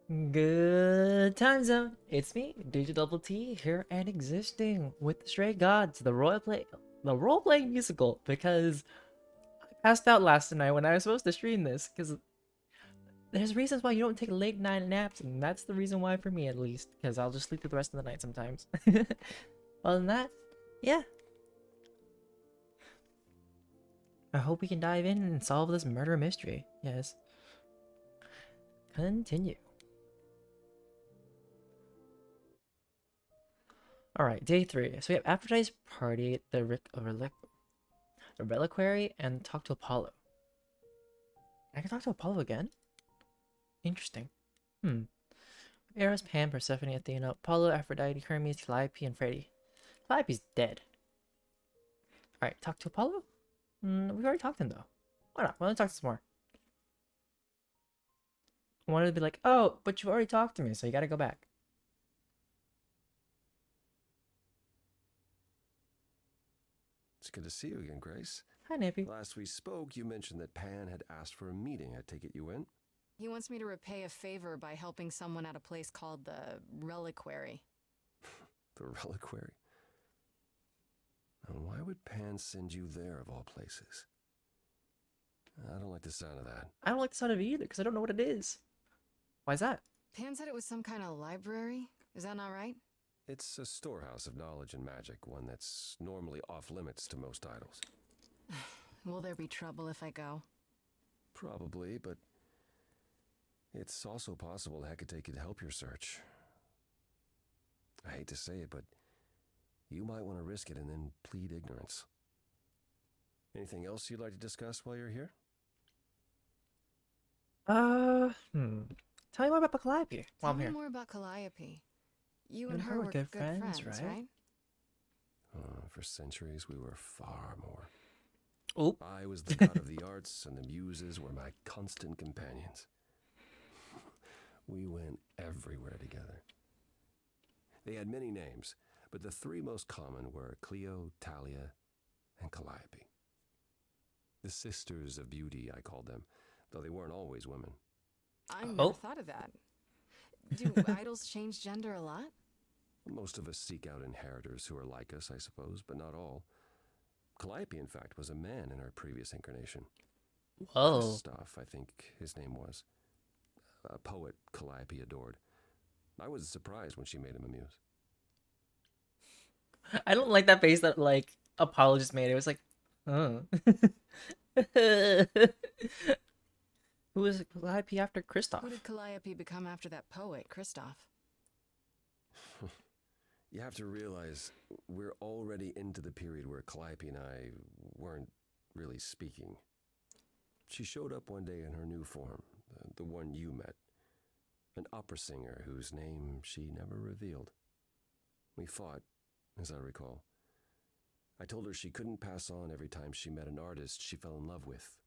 Good time zone. It's me, DjDoubleT, here and existing with the Stray Gods, the role playing musical. Because I passed out last night when I was supposed to stream this. Because there's reasons why you don't take late night naps, and that's the reason why for me at least. Because I'll just sleep through the rest of the night sometimes. Other than that, yeah. I hope we can dive in and solve this murder mystery. Yes. Continue. Alright, day 3. So we have Aphrodite's party, the reliquary, and talk to Apollo. I can talk to Apollo again? Interesting. Eros, Pan, Persephone, Athena, Apollo, Aphrodite, Hermes, Calliope, and Freddie. Calliope's dead. Alright, talk to Apollo? We've already talked to him though. Why not? Why don't we talk to some more? I wanted to be like, oh, but you've already talked to me, so you gotta go back. It's good to see you again, Grace. Hi, Nappy. Last we spoke, you mentioned that Pan had asked for a meeting. I take it you went? He wants me to repay a favor by helping someone at a place called the Reliquary. The reliquary? Now, why would Pan send you there of all places? I don't like the sound of that. I don't like the sound of it either, because I don't know what it is. Why is that? Pan said it was some kind of library. Is that not right? It's a storehouse of knowledge and magic, one that's normally off limits to most idols. Will there be trouble if I go? Probably, but it's also possible Hecate could help your search. I hate to say it, but you might want to risk it and then plead ignorance. Anything else you'd like to discuss while you're here? Tell me more about Calliope while Tell I'm me here. more about Calliope. You and her were good friends, right? For centuries, we were far more. Oop. I was the god of the arts, and the muses were my constant companions. We went everywhere together. They had many names, but the three most common were Clio, Talia, and Calliope. The sisters of beauty, I called them, though they weren't always women. I never thought of that. Do idols change gender a lot? Most of us seek out inheritors who are like us, I suppose, but not all. Calliope, in fact, was a man in her previous incarnation. Whoa. Christoph, I think his name was. A poet Calliope adored. I was surprised when she made him a muse. I don't like that face that, like, Apollo just made. It was like, huh. Who was Calliope after Kristoff? Who did Calliope become after that poet, Christoph? You have to realize we're already into the period where Calliope and I weren't really speaking. She showed up one day in her new form, the one you met. An opera singer whose name she never revealed. We fought, as I recall. I told her she couldn't pass on every time she met an artist she fell in love with.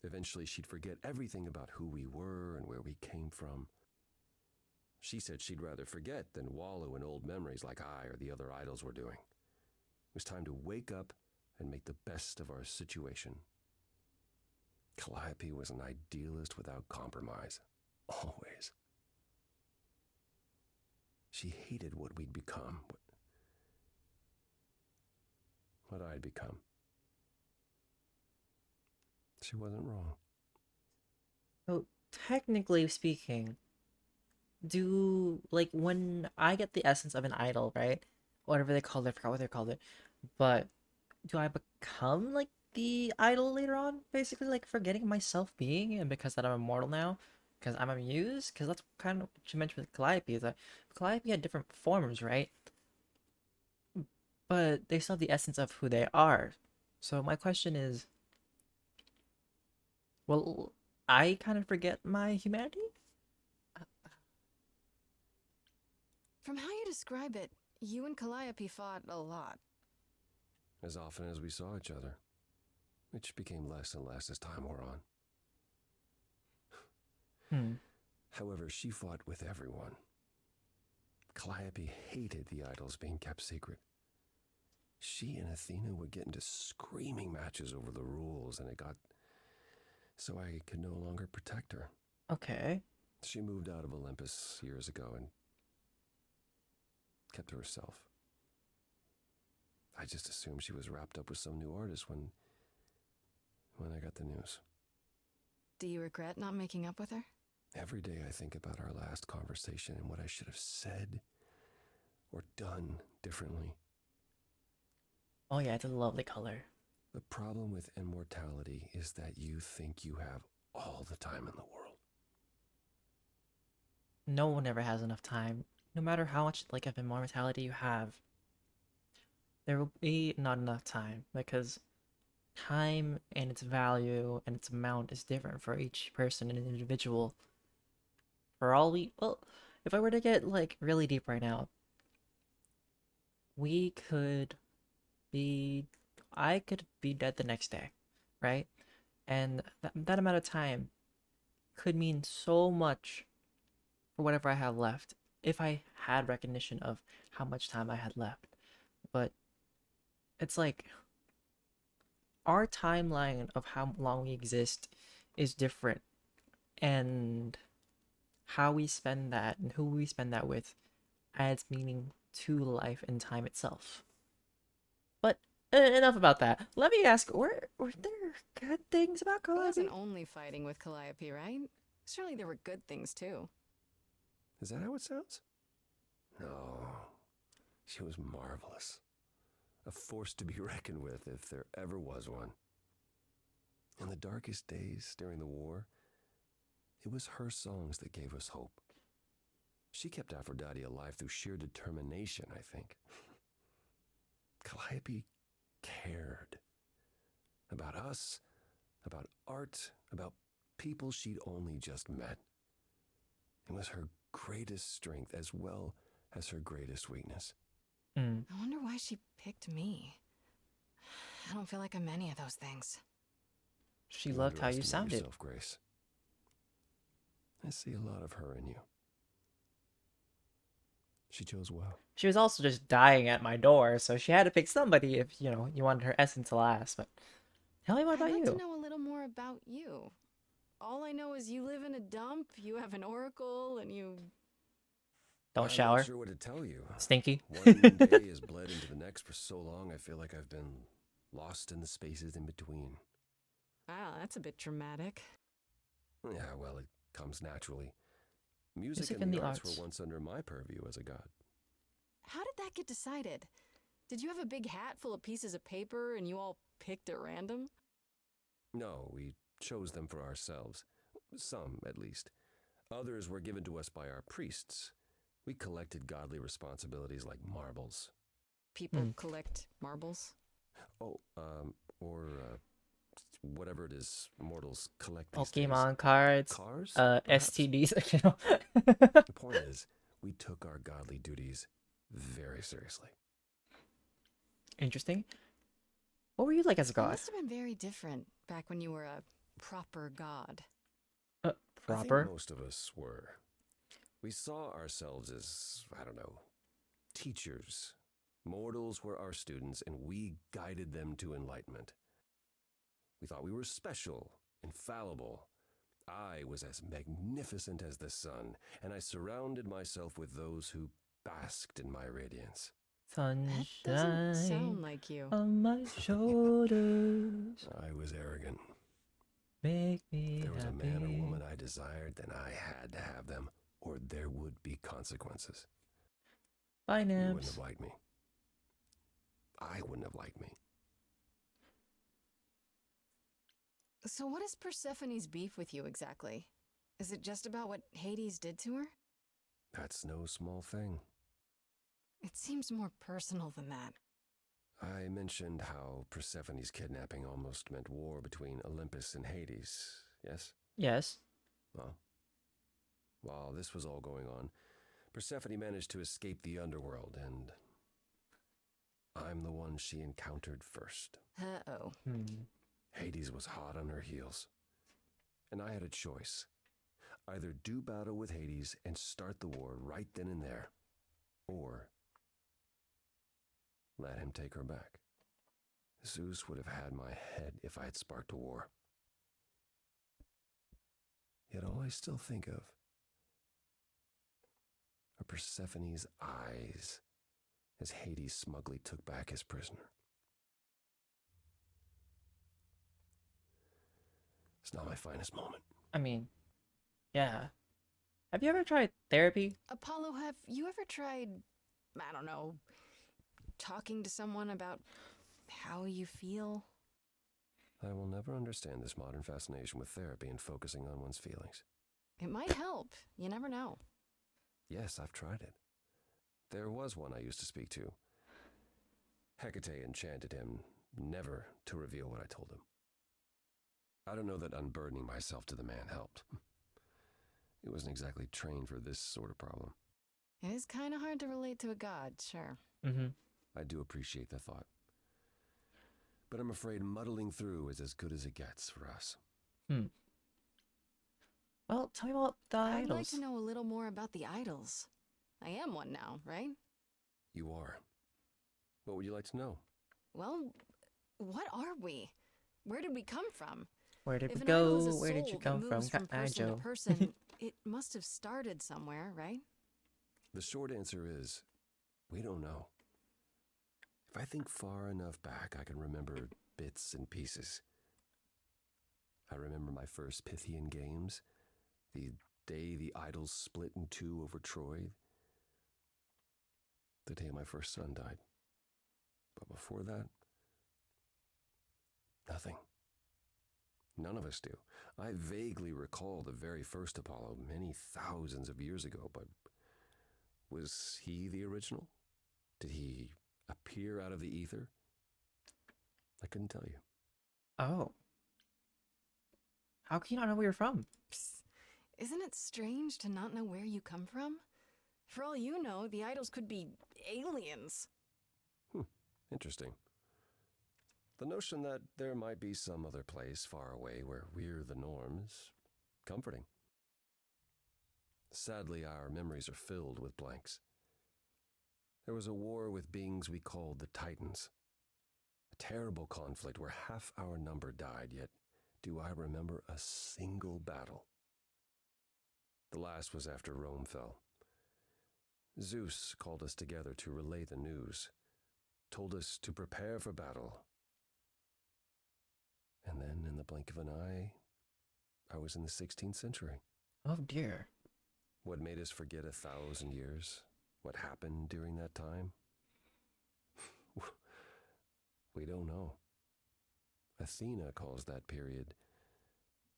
Eventually, she'd forget everything about who we were and where we came from. She said she'd rather forget than wallow in old memories like I or the other idols were doing. It was time to wake up and make the best of our situation. Calliope was an idealist without compromise. Always. She hated what we'd become, what I'd become. She wasn't wrong. So, technically speaking, like, when I get the essence of an idol, right? Whatever they called it, I forgot what they called it. But do I become, like, the idol later on? Basically, like, forgetting my self-being, and because that I'm immortal now? Because I'm a muse? Because that's kind of what you mentioned with Calliope, is that Calliope had different forms, right? But they still have the essence of who they are. So my question is, will I kind of forget my humanity? From how you describe it, you and Calliope fought a lot. As often as we saw each other, which became less and less as time wore on. However, she fought with everyone. Calliope hated the idols being kept secret. She and Athena would get into screaming matches over the rules, and it got so I could no longer protect her. Okay. She moved out of Olympus years ago and kept to herself. I just assumed she was wrapped up with some new artist when I got the news. Do you regret not making up with her? Every day I think about our last conversation and what I should have said or done differently. Oh yeah, it's a lovely color. The problem with immortality is that you think you have all the time in the world. No one ever has enough time. No matter how much like of immortality you have, there will be not enough time because time and its value and its amount is different for each person and individual. For all we, well, if I were to get like really deep right now, we could be, I could be dead the next day, right? And that amount of time could mean so much for whatever I have left if I had recognition of how much time I had left. But it's like our timeline of how long we exist is different, and how we spend that and who we spend that with adds meaning to life and time itself. But enough about that. Let me ask, were there good things about He wasn't Calliope? only fighting with Calliope, right? Surely there were good things too. Is that how it sounds? No. She was marvelous. A force to be reckoned with if there ever was one. In the darkest days during the war, it was her songs that gave us hope. She kept Aphrodite alive through sheer determination, I think. Calliope cared. About us, about art, about people she'd only just met. It was her greatest strength as well as her greatest weakness. Mm. I wonder why she picked me. I don't feel like I'm any of those things. She You loved how you underestimate sounded. yourself, Grace. I see a lot of her in you. She chose well. She was also just dying at my door, so she had to pick somebody if, you know, you wanted her essence to last. But tell me more I'd about like to you. know a little more about you. All I know is you live in a dump, you have an oracle, and you... Don't I'm shower. not sure what to tell you. Stinky. One day has bled into the next for so long, I feel like I've been lost in the spaces in between. Wow, that's a bit dramatic. Yeah, well, it comes naturally. Music Music and and the the arts arts. were once under my purview as a god. How did that get decided? Did you have a big hat full of pieces of paper and you all picked at random? No, we chose them for ourselves. Some, at least. Others were given to us by our priests. We collected godly responsibilities like marbles. People collect marbles? Oh, or whatever it is mortals collect these days. Pokemon cards. Cars, perhaps? STDs, you know. The point is, we took our godly duties very seriously. Interesting. What were you like as a It god? must have been very different back when you were a proper god. I Proper? think most of us were. We saw ourselves as, I don't know, teachers. Mortals were our students, and we guided them to enlightenment. We thought we were special, infallible. I was as magnificent as the sun, and I surrounded myself with those who basked in my radiance. That doesn't Sunshine sound like you. on my shoulders. I was arrogant. Make me If there was a happy. man or woman I desired, then I had to have them, or there would be consequences. Bye, You wouldn't Nibs. have liked me. I wouldn't have liked me. So what is Persephone's beef with you exactly? Is it just about what Hades did to her? That's no small thing. It seems more personal than that. I mentioned how Persephone's kidnapping almost meant war between Olympus and Hades, yes? Yes. Well, while this was all going on, Persephone managed to escape the underworld, and I'm the one she encountered first. Uh-oh. Hades was hot on her heels, and I had a choice. Either do battle with Hades and start the war right then and there, or let him take her back. Zeus would have had my head if I had sparked a war. Yet all I still think of are Persephone's eyes as Hades smugly took back his prisoner. It's not my finest moment. I mean, yeah. Have you ever tried therapy? Apollo, have you ever tried, I don't know, talking to someone about how you feel? I will never understand this modern fascination with therapy and focusing on one's feelings. It might help. You never know. Yes, I've tried it. There was one I used to speak to. Hecate enchanted him never to reveal what I told him. I don't know that unburdening myself to the man helped. He wasn't exactly trained for this sort of problem. It is kind of hard to relate to a god, sure. Mm-hmm. I do appreciate the thought. But I'm afraid muddling through is as good as it gets for us. Well, tell me about the I'd like idols. to know a little more about the idols. I am one now, right? You are. What would you like to know? Well, what are we? Where did we come from? Where did If we an idol go? is a Where did soul you that come moves from? from person to Joe. person, it must have started somewhere, right? The short answer is, we don't know. If I think far enough back, I can remember bits and pieces. I remember my first Pythian games, the day the idols split in two over Troy, the day my first son died. But before that, nothing. None of us do. I vaguely recall the very first Apollo many thousands of years ago, but was he the original? Did he appear out of the ether? I couldn't tell you. Oh. How can you not know where you're from? Psst. Isn't it strange to not know where you come from? For all you know, the idols could be aliens. Interesting. The notion that there might be some other place far away where we're the norm is comforting. Sadly, our memories are filled with blanks. There was a war with beings we called the Titans. A terrible conflict where half our number died, yet do I remember a single battle. The last was after Rome fell. Zeus called us together to relay the news, told us to prepare for battle. And then, in the blink of an eye, I was in the 16th century. Oh dear. What made us forget 1,000 years? What happened during that time? We don't know. Athena calls that period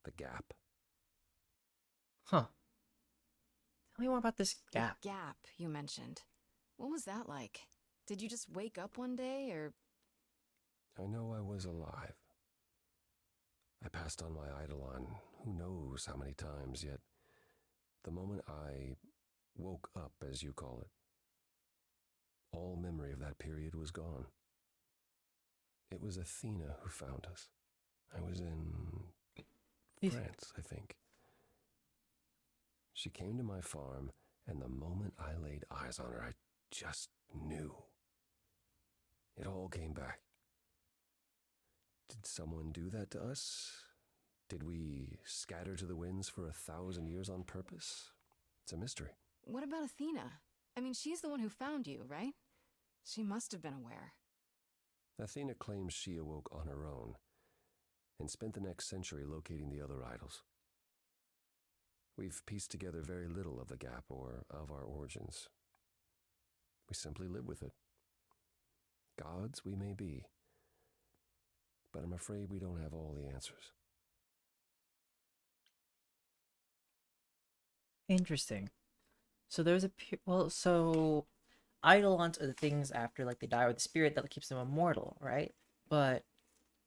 the gap. Huh. Tell me more about this gap. The gap you mentioned. What was that like? Did you just wake up one day, or... I know I was alive. I passed on my eidolon who knows how many times, yet the moment I woke up, as you call it, all memory of that period was gone. It was Athena who found us. I was in France, I think. She came to my farm, and the moment I laid eyes on her, I just knew. It all came back. Did someone do that to us? Did we scatter to the winds for 1,000 years on purpose? It's a mystery. What about Athena? I mean, she's the one who found you, right? She must have been aware. Athena claims she awoke on her own and spent the next century locating the other idols. We've pieced together very little of the gap or of our origins. We simply live with it. Gods we may be, but I'm afraid we don't have all the answers. Interesting. So there's so eidolons are the things after like they die, or the spirit that keeps them immortal, right? But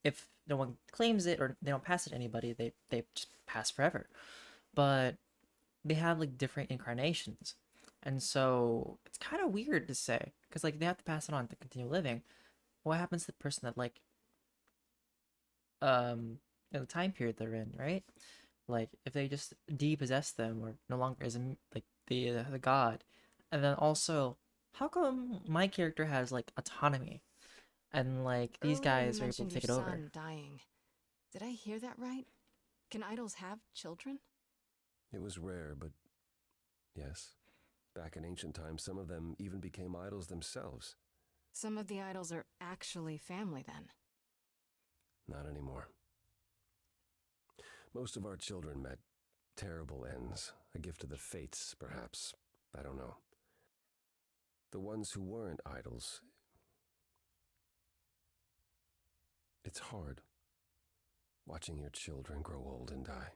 if no one claims it or they don't pass it to anybody, they just pass forever. But they have like different incarnations, and so it's kind of weird to say because like they have to pass it on to continue living. What happens to the person that like in the time period they're in, right? Like if they just depossess them or no longer is like the god, and then also how come my character has like autonomy and like these Earlier you guys are able to mentioned take it your over? son dying. Did I hear that right? Can idols have children? It was rare, but yes, Back in ancient times, some of them even became idols themselves. Some of the idols are actually family then. Not anymore. Most of our children met terrible ends. A gift of the fates, perhaps. I don't know. The ones who weren't idols. It's hard watching your children grow old and die.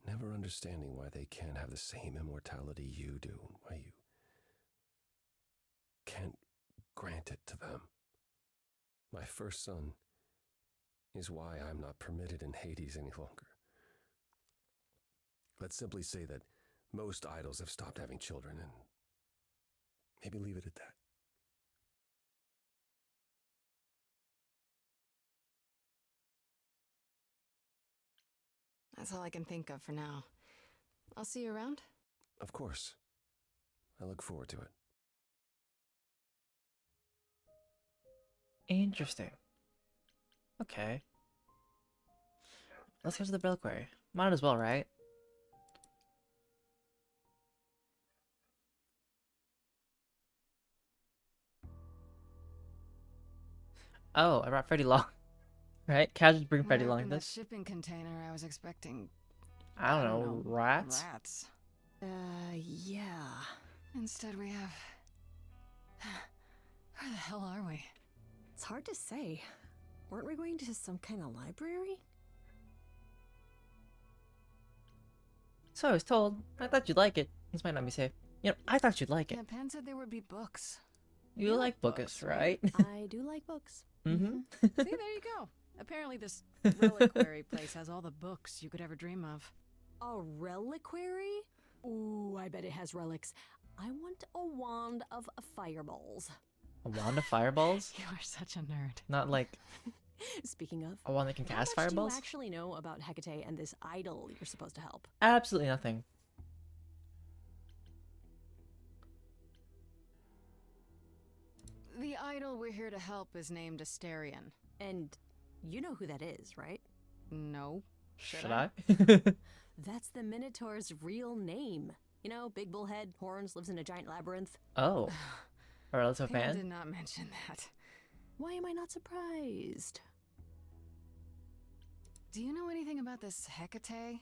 Never understanding why they can't have the same immortality you do, why you can't grant it to them. My first son is why I'm not permitted in Hades any longer. Let's simply say that most idols have stopped having children, and maybe leave it at that. That's all I can think of for now. I'll see you around. Of course. I look forward to it. Interesting. Okay. Let's go to the reliquary. Might as well, right? Oh, I brought Freddy along. Right? Casuals bring Freddy What along happened to that this. shipping container? I was expecting, I don't know, rats? rats. Yeah. Instead we have... Where the hell are we? It's hard to say. Weren't we going to some kind of library? So I was told. I thought you'd like it. This might not be safe. You know, I thought you'd like it. Yeah, Pan said there would be books. You like bookus, right? I do like books. Mm-hmm. See, there you go. Apparently this reliquary place has all the books you could ever dream of. A reliquary? Ooh, I bet it has relics. I want a wand of fireballs. A wand of fireballs? You are such a nerd. Not like Speaking of, a wand that can how cast much fireballs? do you actually know about Hecate and this idol you're supposed to help? Absolutely nothing. The idol we're here to help is named Asterion. And you know who that is, right? No. Should I? That's the Minotaur's real name. You know, big bullhead, horns, lives in a giant labyrinth. Oh. A relative Pan fan? did not mention that. Why am I not surprised? Do you know anything about this Hecate?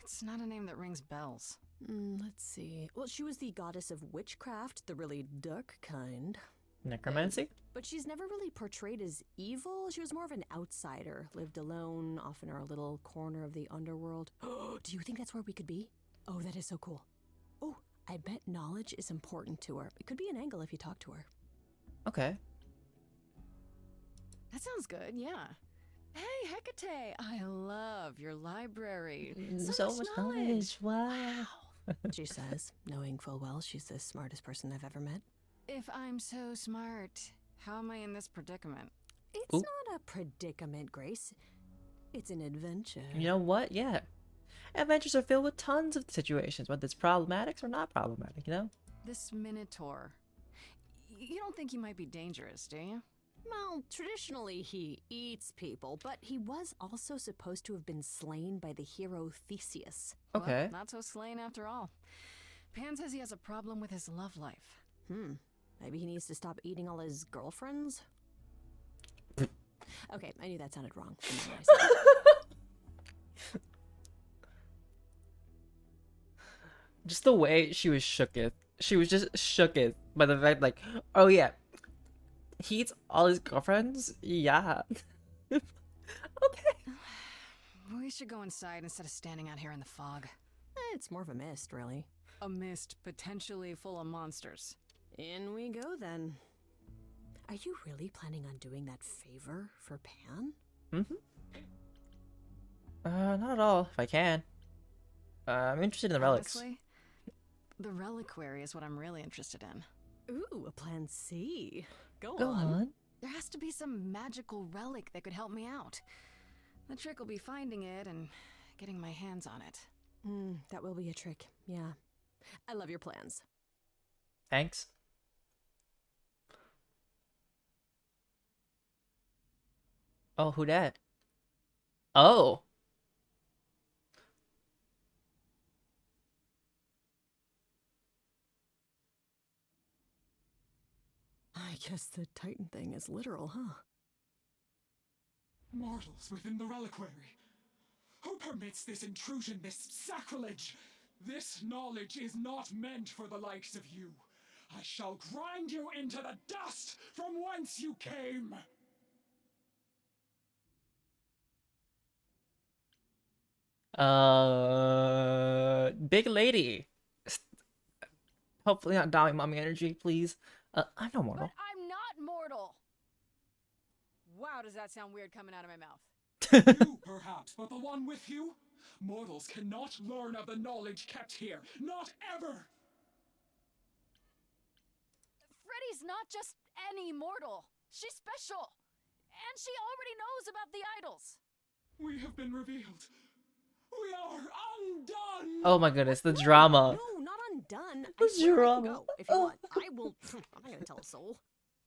It's not a name that rings bells. Let's see. Well, she was the goddess of witchcraft, the really dark kind. Necromancy? But she's never really portrayed as evil. She was more of an outsider, lived alone, off in her little corner of the underworld. Do you think that's where we could be? Oh, that is so cool. Oh, I bet knowledge is important to her. It could be an angle if you talk to her. Okay. That sounds good, yeah. Hey, Hecate! I love your library. So much knowledge. Wow. She says, knowing full well she's the smartest person I've ever met. If I'm so smart, how am I in this predicament? It's Ooh. not a predicament, Grace. It's an adventure. You know what? Yeah. Adventures are filled with tons of situations, whether it's problematic or not problematic, you know? This Minotaur. You don't think he might be dangerous, do you? Well, traditionally he eats people, but he was also supposed to have been slain by the hero Theseus. Okay. Well, not so slain after all. Pan says he has a problem with his love life. Maybe he needs to stop eating all his girlfriends? Okay, I knew that sounded wrong. Just the way she was shooketh. She was just shooketh by the fact, like, oh yeah, he eats all his girlfriends? Yeah. Okay. We should go inside instead of standing out here in the fog. It's more of a mist, really. A mist potentially full of monsters. In we go, then. Are you really planning on doing that favor for Pan? Not at all, if I can. I'm interested in the relics. Honestly, the reliquary is what I'm really interested in. Ooh, a plan C. Go Go on. There has to be some magical relic that could help me out. The trick will be finding it and getting my hands on it. That will be a trick, yeah. I love your plans. Thanks. Oh, who dat? Oh. I guess the Titan thing is literal, huh? Mortals within the reliquary. Who permits this intrusion, this sacrilege? This knowledge is not meant for the likes of you. I shall grind you into the dust from whence you came. Big lady. Hopefully not dying mommy energy, please. I'm no mortal. But I'm not mortal. Wow, does that sound weird coming out of my mouth? You, perhaps, but the one with you? Mortals cannot learn of the knowledge kept here. Not ever! Freddy's not just any mortal. She's special. And she already knows about the idols. We have been revealed. We are undone! Oh my goodness, the drama. No, not undone. The I swear I can drama. go if you want. I will. I'm not gonna tell a soul.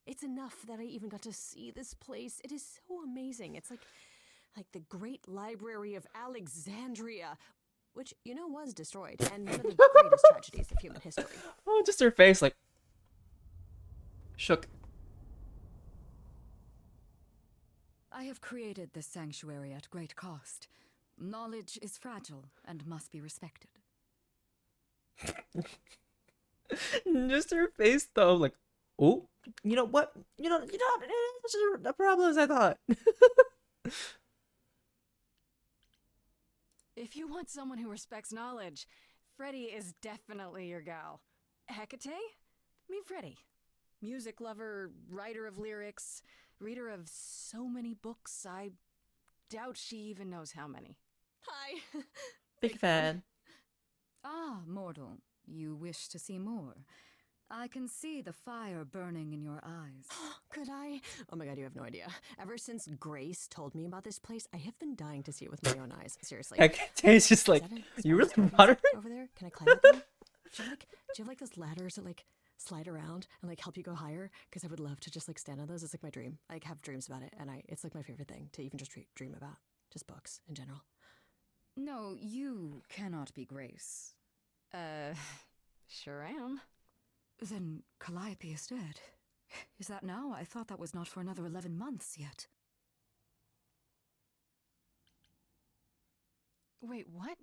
It's enough that I even got to see this place. It is so amazing. It's like the Great Library of Alexandria, which was destroyed, and one of the greatest tragedies of human history. Oh, just her face, like shook. I have created this sanctuary at great cost. Knowledge is fragile and must be respected. Just her face though, like, oh, you know what? You know, it's a problem as I thought. If you want someone who respects knowledge, Freddy is definitely your gal. Hecate? Meet Freddy. Music lover, writer of lyrics, reader of so many books, I doubt she even knows how many. Hi. Big fan. Ah, mortal, you wish to see more. I can see the fire burning in your eyes. Could I? Oh my god, you have no idea. Ever since Grace told me about this place, I have been dying to see it with my own eyes. Seriously. Hecate's just like, Is that a you really spider want her? over there? Can I climb up them? Do you have like those ladders that like slide around and like help you go higher? Because I would love to just like stand on those. It's like my dream. I have dreams about it, and it's like my favorite thing to even just dream about. Just books in general. No, you cannot be Grace. Sure am. Then Calliope is dead. Is that now? I thought that was not for another 11 months yet. Wait, what?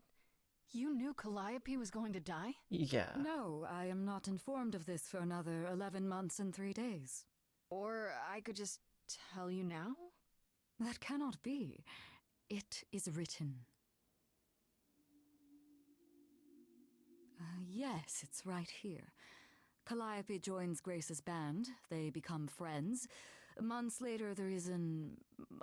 You knew Calliope was going to die? Yeah. No, I am not informed of this for another 11 months and 3 days. Or I could just tell you now? That cannot be. It is written. Yes, it's right here. Calliope joins Grace's band. They become friends. Months later, there is an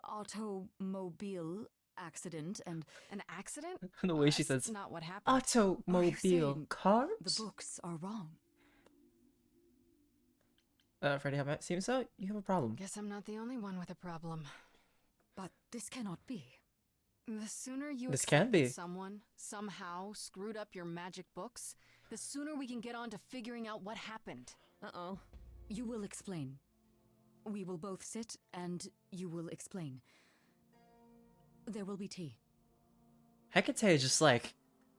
automobile accident, and An accident? The way she That's says not what happened. automobile saying cars. the books are wrong. Freddy, how about seems so? You have a problem. Guess I'm not the only one with a problem. But this cannot be. The sooner you This accept can be. that someone, somehow, screwed up your magic books, the sooner we can get on to figuring out what happened. Uh-oh. You will explain. We will both sit, and you will explain. There will be tea. Hecate is just like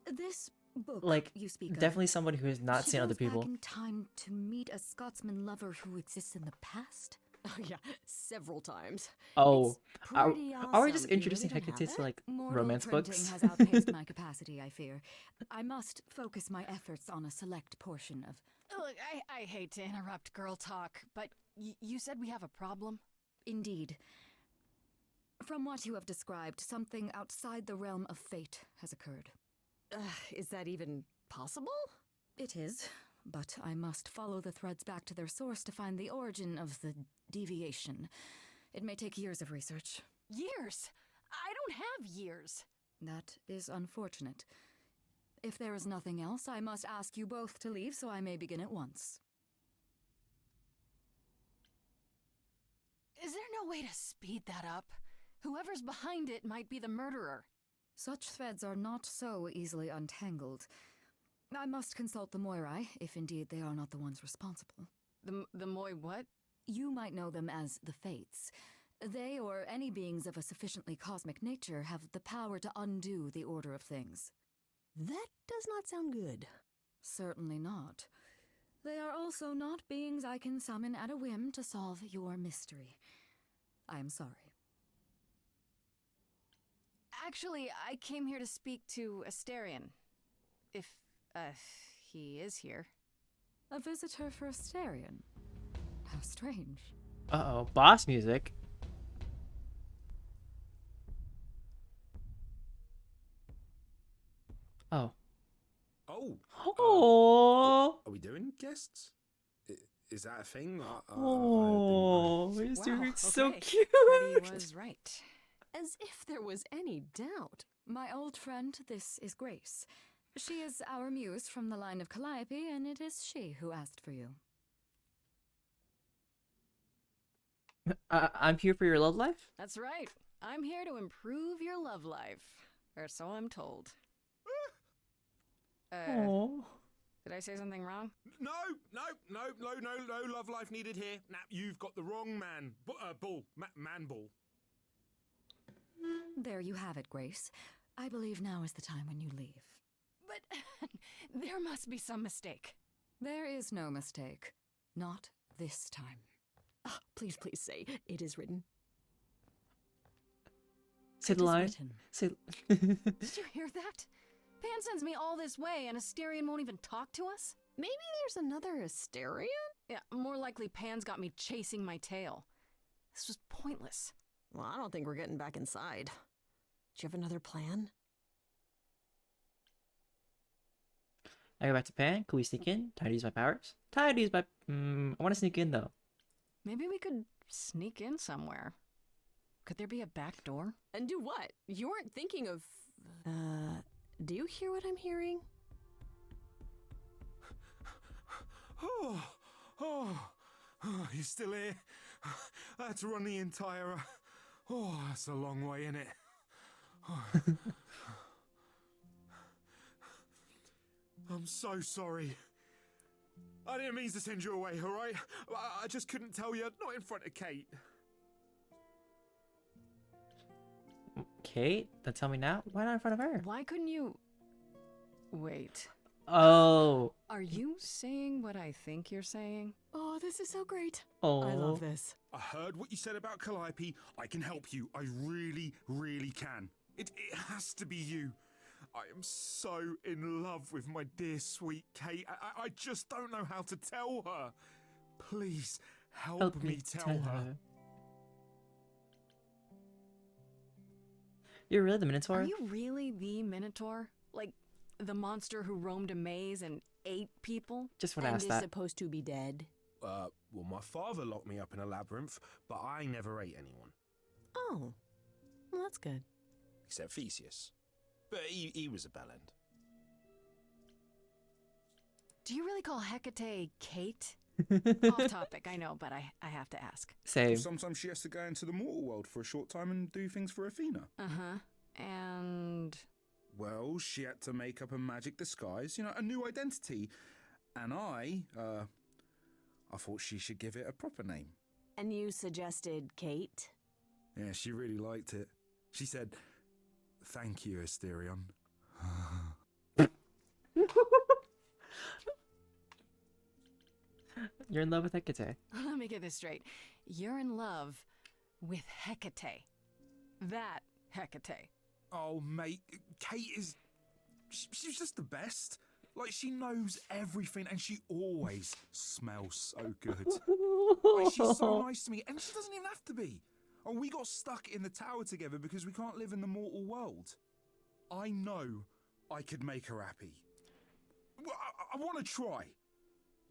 This book Like, you speak of. definitely someone who has not she seen other goes back people. in time to meet a Scotsman lover who exists in the past. Oh yeah, several times. Oh, It's are, pretty are we just awesome. You introducing really don't Hecate have to that? like Mortal romance printing books? has outpaced my capacity, I fear. I must focus my efforts on a select portion of. Look, I hate to interrupt girl talk, but you said we have a problem? Indeed. From what you have described, something outside the realm of fate has occurred. Is that even possible? It is, but I must follow the threads back to their source to find the origin of the deviation. It may take years of research. Years? I don't have years. That is unfortunate. If there is nothing else, I must ask you both to leave so I may begin at once. Is there no way to speed that up? Whoever's behind it might be the murderer. Such threads are not so easily untangled. I must consult the Moirai, if indeed they are not the ones responsible. The Moy what? You might know them as the Fates. They, or any beings of a sufficiently cosmic nature, have the power to undo the order of things. That does not sound good. Certainly not. They are also not beings I can summon at a whim to solve your mystery. I am sorry. Actually, I came here to speak to Asterion. If, he is here. A visitor for Asterion? How strange. Uh-oh, boss music. Oh. Oh, Oh. are we doing guests? Is that a thing? I didn't know. Oh, he's Wow, doing so okay. cute. Freddy was right. As if there was any doubt. My old friend, this is Grace. She is our muse from the line of Calliope, and it is she who asked for you. I'm here for your love life. That's right. I'm here to improve your love life. Or so I'm told. Oh. Did I say something wrong? No love life needed here. Nah, you've got the wrong man. Man bull. There you have it, Grace. I believe now is the time when you leave. But there must be some mistake. There is no mistake. Not this time. Ah, please, please say it is written. Say the It is line. written. Say. Did you hear that? Pan sends me all this way and Asterion won't even talk to us? Maybe there's another Asterion? Yeah, more likely Pan's got me chasing my tail. This was pointless. Well, I don't think we're getting back inside. Do you have another plan? I go back to Pan. Can we sneak in? Time to use my powers. Time to use my. I want to sneak in though. Maybe we could sneak in somewhere. Could there be a back door? And do what? You weren't thinking of... do you hear what I'm hearing? You're still here. I had to run the entire... that's a long way, innit? I'm so sorry. I didn't mean to send you away, alright? I just couldn't tell you, not in front of Kate. Kate, then tell me now. Why not in front of her? Why couldn't you... Wait. Oh. Are you saying what I think you're saying? Oh, this is so great. Oh. I love this. I heard what you said about Calliope. I can help you. I really, really can. It has to be you. I am so in love with my dear sweet Kate. I just don't know how to tell her. Please help me tell her. You're really the Minotaur? Are you really the Minotaur? Like, the monster who roamed a maze and ate people? Just want to And ask is that. supposed to be dead. Well, my father locked me up in a labyrinth, but I never ate anyone. Oh, well, that's good. Except Theseus. But he was a bellend. Do you really call Hecate Kate? Off topic, I know, but I have to ask. Same. Sometimes she has to go into the mortal world for a short time and do things for Athena. Uh-huh. And... Well, she had to make up a magic disguise, a new identity. And I thought she should give it a proper name. And you suggested Kate? Yeah, she really liked it. She said, "Thank you, Asterion." You're in love with Hecate. let me get this straight. You're in love with Hecate. That Hecate. Oh, mate, Kate is... She's just the best. Like, she knows everything and she always smells so good. Like, she's so nice to me and she doesn't even have to be. Oh, we got stuck in the tower together because we can't live in the mortal world. I know I could make her happy. Well, I want to try.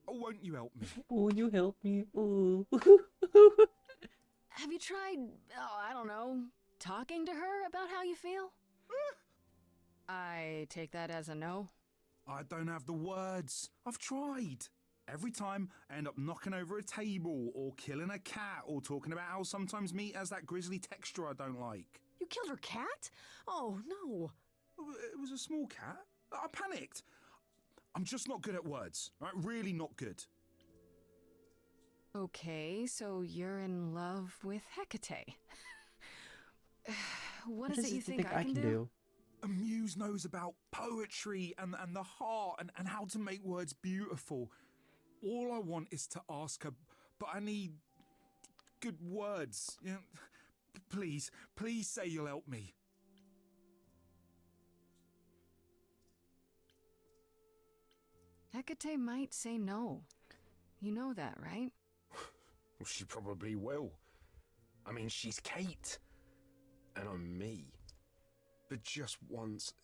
Oh, won't you help me? Oh, you help me. Ooh. Have you tried, I don't know, talking to her about how you feel? I take that as a no. I don't have the words. I've tried. Every time I end up knocking over a table or killing a cat or talking about how sometimes meat has that grisly texture I don't like. You killed her cat? Oh, no. It was a small cat. I panicked. I'm just not good at words. Right? Really not good. Okay, so you're in love with Hecate. What is does it you it think I can do? A muse knows about poetry and the heart and how to make words beautiful. All I want is to ask her, but I need good words. You know, please say you'll help me. Hecate might say no. You know that, right? Well, she probably will. I mean, she's Kate. And I'm me. But just once,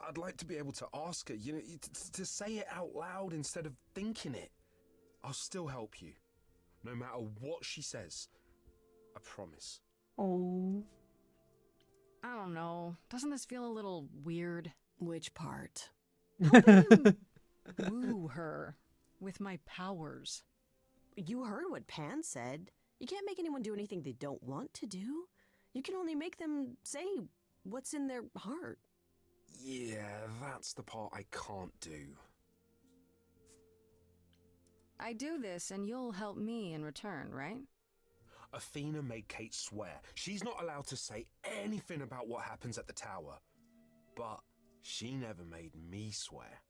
I'd like to be able to ask her, you know, to say it out loud instead of thinking it. I'll still help you. No matter what she says. I promise. Oh. I don't know. Doesn't this feel a little weird? Which part? Woo her with my powers. You heard what Pan said. You can't make anyone do anything they don't want to do. You can only make them say what's in their heart. Yeah, that's the part I can't do. I do this and you'll help me in return, right? Athena made Kate swear she's not allowed to say anything about what happens at the tower. But she never made me swear.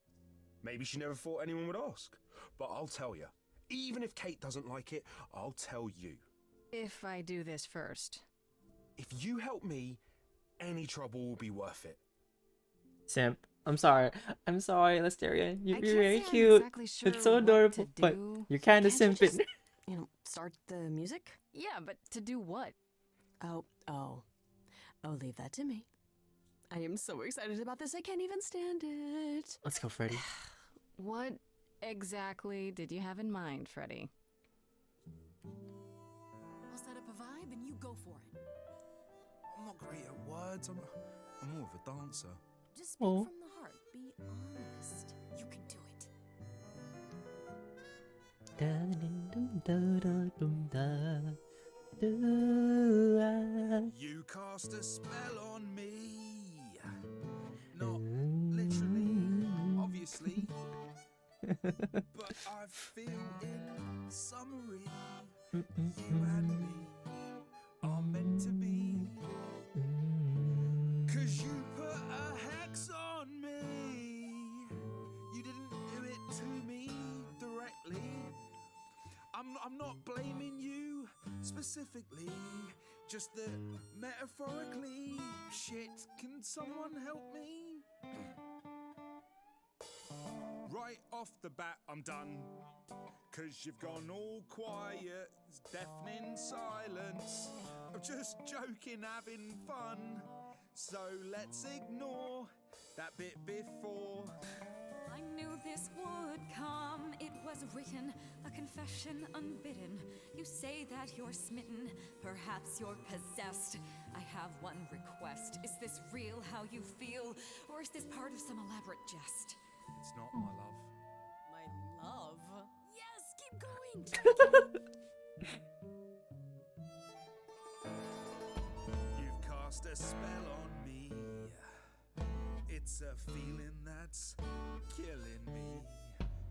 Maybe she never thought anyone would ask. But I'll tell you, even if Kate doesn't like it, I'll tell you. If I do this first. If you help me, any trouble will be worth it. Simp. I'm sorry, Listeria. I You're can't very say I'm cute. exactly sure It's so what adorable, to but do. you're kind of Can't you simping. just, start the music? Yeah, but to do what? Oh, leave that to me. I am so excited about this, I can't even stand it. Let's go, Freddy. What exactly did you have in mind, Freddy? I'll set up a vibe and you go for it. I'm not great at words. I'm more of a dancer. Just speak Oh. from the heart. Be honest. You can do it. You cast a spell on me. Not literally, obviously. But I feel in summary, you and me are meant to be. 'Cause you put a hex on me. You didn't do it to me directly. I'm not blaming you specifically, just that metaphorically. Shit, can someone help me? Right off the bat, I'm done. 'Cause you've gone all quiet, it's deafening silence. I'm just joking, having fun. So let's ignore that bit before. I knew this would come. It was written, a confession unbidden. You say that you're smitten, perhaps you're possessed. I have one request. Is this real how you feel, or is this part of some elaborate jest? It's not my love. My love? Yes, keep going. You've cast a spell on me. It's a feeling that's killing me.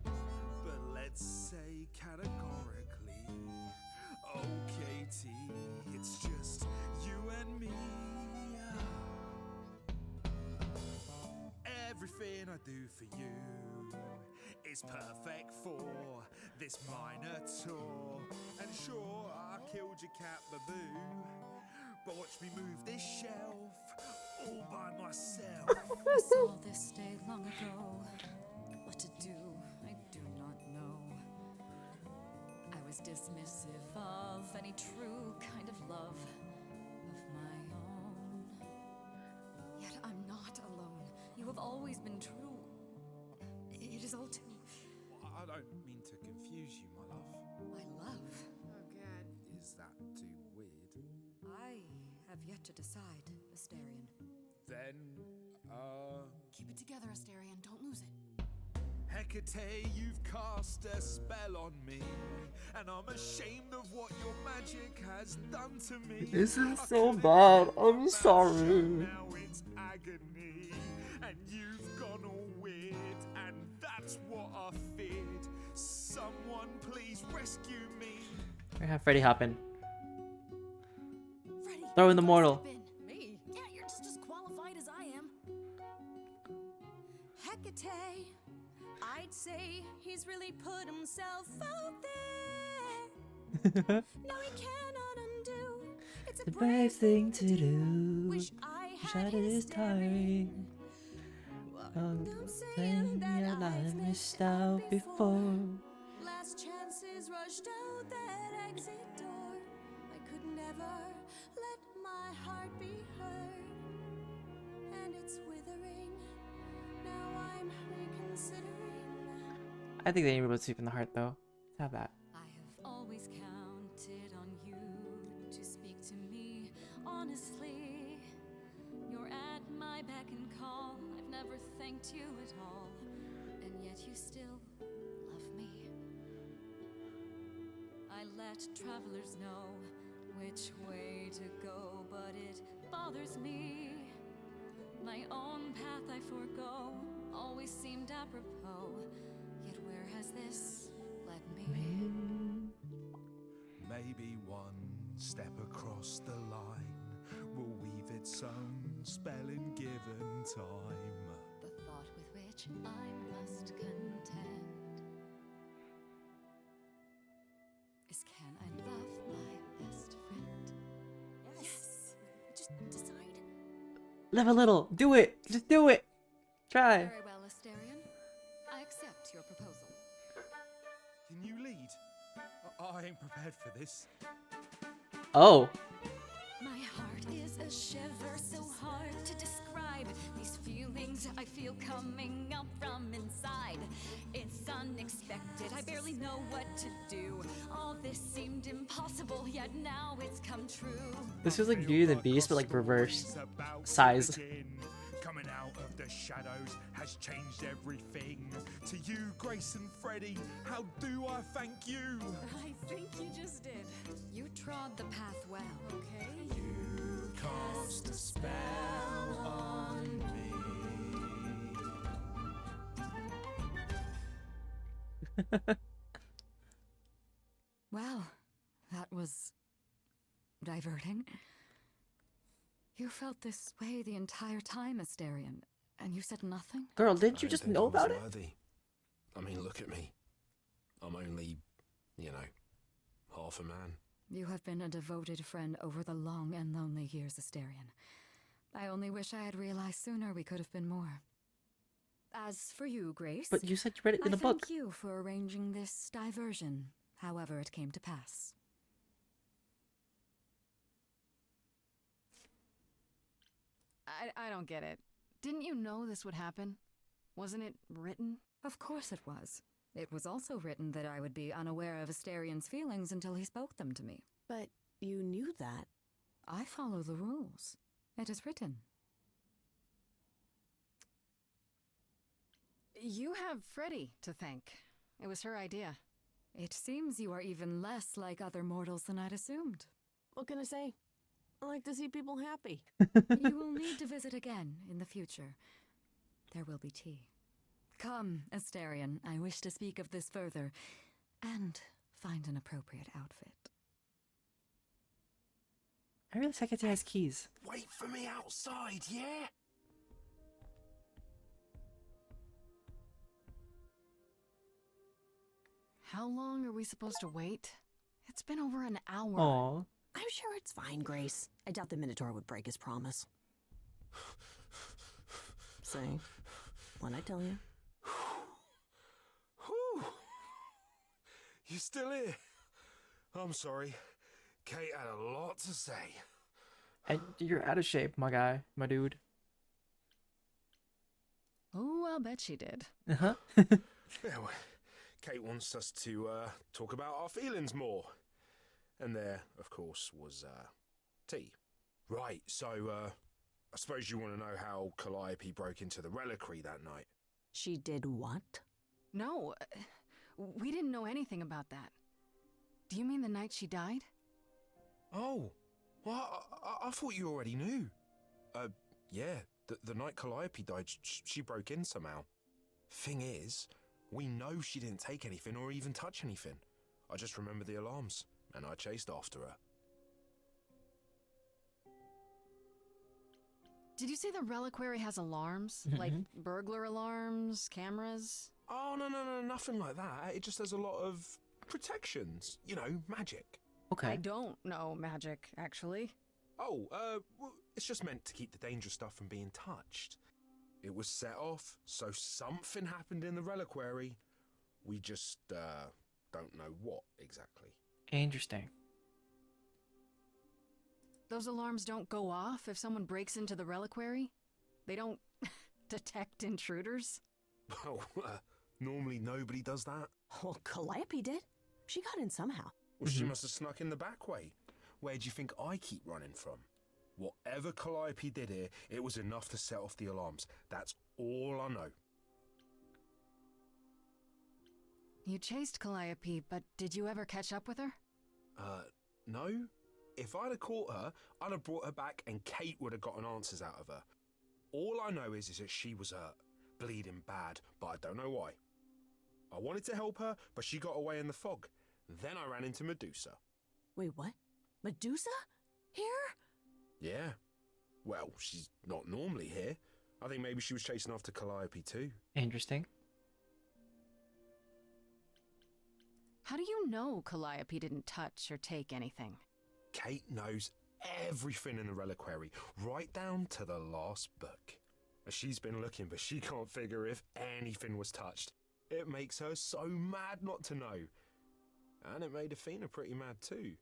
But let's say categorically, oh Katie, it's just you and me. Everything I do for you is perfect for this minor tour. And sure, I killed your cat Baboo, but watch me move this shelf all by myself. I saw this day long ago. What to do, I do not know. I was dismissive of any true kind of love of my own. Yet I'm not alone. You have always been true. It is all too... I don't mean to confuse you, my love. My love. Oh, God. Is that too weird? I have yet to decide, Asterion. Then, Keep it together, Asterion. Don't lose it. Hecate, you've cast a spell on me, and I'm ashamed of what your magic has done to me. This is I so could've bad. killed I'm my sorry. passion, Now it's agony, and you've gone all weird, and that's what I feared. Someone please rescue me. I have Freddy happen. Freddy, Throw in the you gotta mortal. step in. Me? Yeah, you're just as qualified as I am. Hecate, I'd say he's really put himself out there. No, he cannot undo. It's a The brave thing to do. Wish I Wish had I did his his tiring. I'm saying Saying that that I've I've missed out before. Last chances rushed out that exit door. I could never let my heart be heard. And it's withering. Now I'm reconsidering. I think they need to sweep in the heart though. Let's have that. I have always counted on you to speak to me honestly. You're at my beck and call. I've never thanked you at all, and yet you still love me. I let travelers know which way to go, but it bothers me. My own path I forego always seemed apropos. Yet where has this led me? Maybe one step across the line will weave its own spell in given time. The thought with which I must contend is, can I love my best friend? Yes. Just decide. Live a little. Do it. Just do it. Try. Very well, Asterion. I accept your proposal. Can you lead? I ain't prepared for this. Oh. My heart is a shiver so hard to describe. These feelings I feel coming up from inside. It's unexpected, I barely know what to do. All this seemed impossible, yet now it's come true. This feels like Beauty and the Beast, but like reversed size. Coming out of the shadows has changed everything. To you, Grace and Freddie, how do I thank you? I think you just did. You trod the path well. Okay. You cast a spell on me. Well, that was diverting. You felt this way the entire time, Asterion, and you said nothing? Girl, didn't I you didn't just think know I was about it? worthy. I mean, look at me. I'm only, half a man. You have been a devoted friend over the long and lonely years, Asterion. I only wish I had realized sooner we could have been more. As for you, Grace, But you said you read it in I a book. thank you for arranging this diversion, however it came to pass. I don't get it. Didn't you know this would happen? Wasn't it written? Of course it was. It was also written that I would be unaware of Asterion's feelings until he spoke them to me. But you knew that. I follow the rules. It is written. You have Freddie to thank. It was her idea. It seems you are even less like other mortals than I'd assumed. What can I say? I like to see people happy. You will need to visit again in the future. There will be tea. Come, Asterion, I wish to speak of this further, and find an appropriate outfit. I really think it has keys. Wait for me outside, yeah? How long are we supposed to wait? It's been over an hour. Aw. I'm sure it's fine, Grace. I doubt the Minotaur would break his promise. Say, what'd I tell you? Whew. You still here? I'm sorry. Kate had a lot to say. And you're out of shape, my guy, my dude. Oh, I'll bet she did. Uh-huh. Yeah, well, Kate wants us to talk about our feelings more. And there, of course, was tea. Right, so I suppose you want to know how Calliope broke into the reliquary that night. She did what? No, we didn't know anything about that. Do you mean the night she died? Oh, well, I thought you already knew. Yeah, the night Calliope died, she broke in somehow. Thing is, we know she didn't take anything or even touch anything. I just remember the alarms, and I chased after her. Did you say the reliquary has alarms? Like burglar alarms, cameras? Oh, no, nothing like that. It just has a lot of protections. You know, magic. Okay. I don't know magic, actually. Oh, well, it's just meant to keep the dangerous stuff from being touched. It was set off, so something happened in the reliquary. We just, don't know what exactly. Interesting. Those alarms don't go off if someone breaks into the reliquary? They don't detect intruders? Well, normally nobody does that. Well, Calliope did. She got in somehow. Well, she must have snuck in the back way. Where do you think I keep running from? Whatever Calliope did here, it was enough to set off the alarms. That's all I know. You chased Calliope, but did you ever catch up with her? No. If I'd have caught her, I'd have brought her back and Kate would have gotten answers out of her. All I know is that she was hurt, bleeding bad, but I don't know why. I wanted to help her, but she got away in the fog. Then I ran into Medusa. Wait, what? Medusa? Here? Yeah. Well, she's not normally here. I think maybe she was chasing after Calliope too. Interesting. How do you know Calliope didn't touch or take anything? Kate knows everything in the reliquary, right down to the last book. She's been looking, but she can't figure if anything was touched. It makes her so mad not to know. And it made Athena pretty mad too.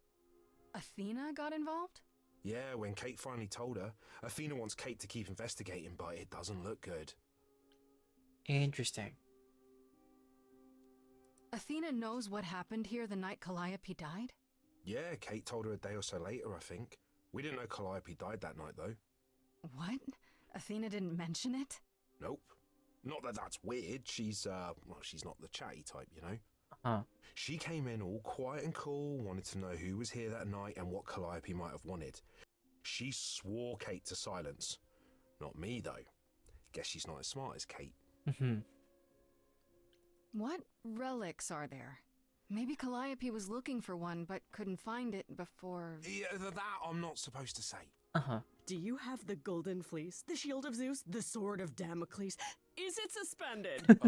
Athena got involved? Yeah, when Kate finally told her, Athena wants Kate to keep investigating, but it doesn't look good. Interesting. Athena knows what happened here the night Calliope died? Yeah, Kate told her a day or so later, I think. We didn't know Calliope died that night, though. What? Athena didn't mention it? Nope. Not that that's weird. She's not the chatty type, you know? Huh. She came in all quiet and cool, wanted to know who was here that night and what Calliope might have wanted. She swore Kate to silence. Not me, though. Guess she's not as smart as Kate. What relics are there? Maybe Calliope was looking for one, but couldn't find it before... Yeah, that I'm not supposed to say. Do you have the golden fleece, the shield of Zeus, the sword of Damocles? Is it suspended?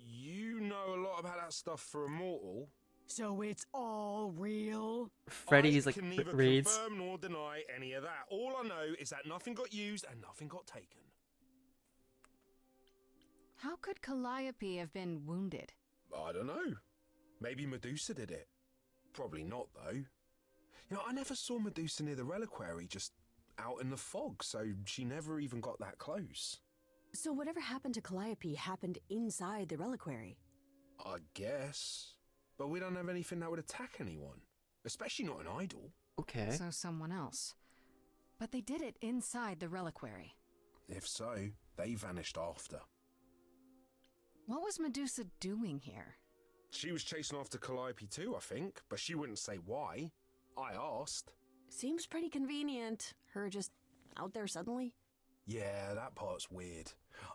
You know a lot about that stuff for a mortal. So it's all real? Freddy's I like can neither reads. confirm nor deny any of that. All I know is that nothing got used and nothing got taken. How could Calliope have been wounded? I don't know. Maybe Medusa did it. Probably not, though. You know, I never saw Medusa near the reliquary, just out in the fog, so she never even got that close. So whatever happened to Calliope happened inside the reliquary? I guess. But we don't have anything that would attack anyone. Especially not an idol. Okay. So someone else. But they did it inside the reliquary. If so, they vanished after. What was Medusa doing here? She was chasing after Calliope too, I think, but she wouldn't say why. I asked. Seems pretty convenient. Her just out there suddenly. Yeah, that part's weird.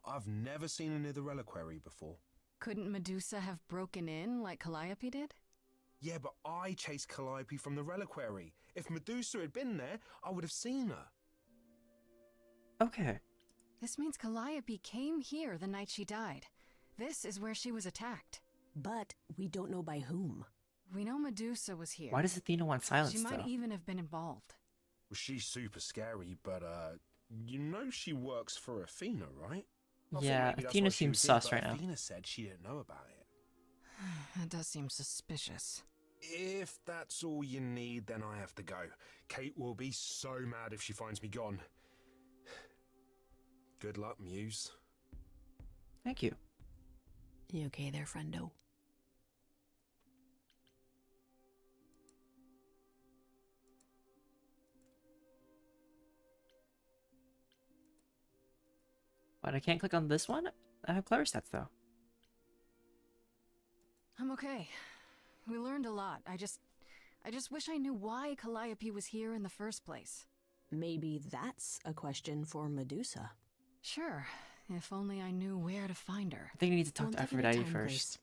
I've never seen her near the reliquary before. Couldn't Medusa have broken in like Calliope did? Yeah, but I chased Calliope from the reliquary. If Medusa had been there, I would have seen her. Okay. This means Calliope came here the night she died. This is where she was attacked. But we don't know by whom. We know Medusa was here. Why does Athena want silence, She might though? even have been involved. Well, she's super scary, but, you know she works for Athena, right? I thought Yeah, maybe that's Athena what she seems was sus here, right but now. Athena said she didn't know about it. That does seem suspicious. If that's all you need, then I have to go. Kate will be so mad if she finds me gone. Good luck, Muse. Thank you. You okay there, friendo? But I can't click on this one? I have clever stats, though. I'm okay. We learned a lot. I just wish I knew why Calliope was here in the first place. Maybe that's a question for Medusa. Sure, if only I knew where to find her. I think I need to talk One to thing at a Aphrodite time, first. Grace.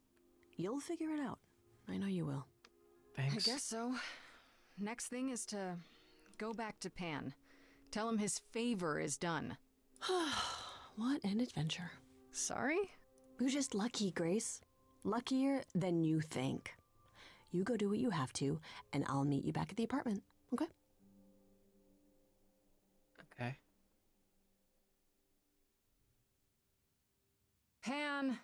You'll figure it out. I know you will. Thanks. I guess so. Next thing is to go back to Pan. Tell him his favor is done. What an adventure. Sorry? You're just lucky, Grace. Luckier than you think. You go do what you have to, and I'll meet you back at the apartment, okay? Okay. Pan!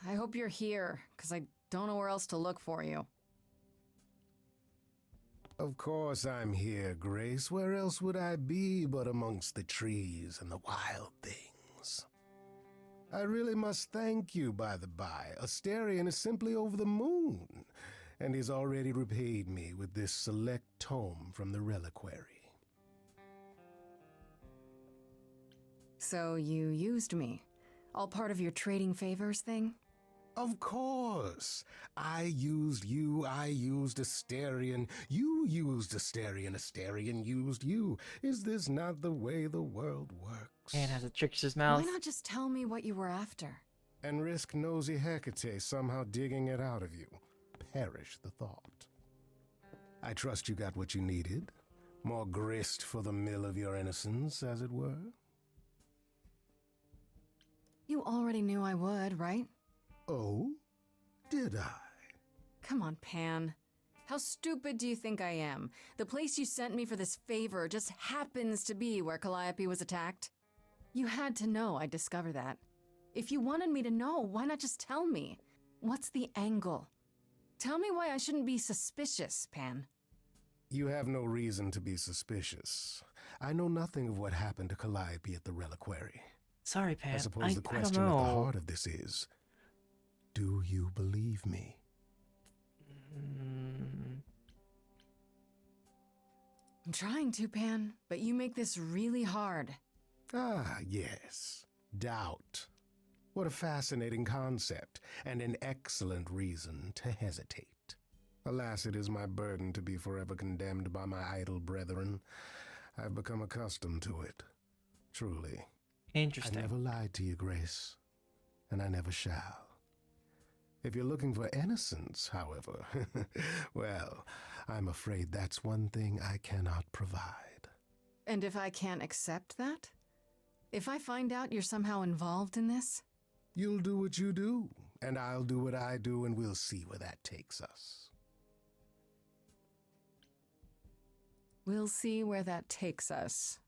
I hope you're here, because I don't know where else to look for you. Of course I'm here, Grace. Where else would I be but amongst the trees and the wild things? I really must thank you, by the by. Asterion is simply over the moon, and he's already repaid me with this select tome from the reliquary. So you used me. All part of your trading favors thing? Of course. I used you, I used Asterion, you used Asterion, Asterion used you. Is this not the way the world works? And has a trickster's mouth. Why not just tell me what you were after? And risk nosy Hecate somehow digging it out of you. Perish the thought. I trust you got what you needed. More grist for the mill of your innocence, as it were. You already knew I would, right? Oh? Did I? Come on, Pan. How stupid do you think I am? The place you sent me for this favor just happens to be where Calliope was attacked. You had to know I'd discover that. If you wanted me to know, why not just tell me? What's the angle? Tell me why I shouldn't be suspicious, Pan. You have no reason to be suspicious. I know nothing of what happened to Calliope at the reliquary. Sorry, Pan. I suppose the I don't question at the know. heart of this is, do you believe me? I'm trying to, Pan, but you make this really hard. Ah, yes. Doubt. What a fascinating concept, and an excellent reason to hesitate. Alas, it is my burden to be forever condemned by my idle brethren. I've become accustomed to it. Truly. Interesting. I never lied to you, Grace, and I never shall. If you're looking for innocence, however, well, I'm afraid that's one thing I cannot provide. And if I can't accept that? If I find out you're somehow involved in this? You'll do what you do, and I'll do what I do, and we'll see where that takes us. We'll see where that takes us.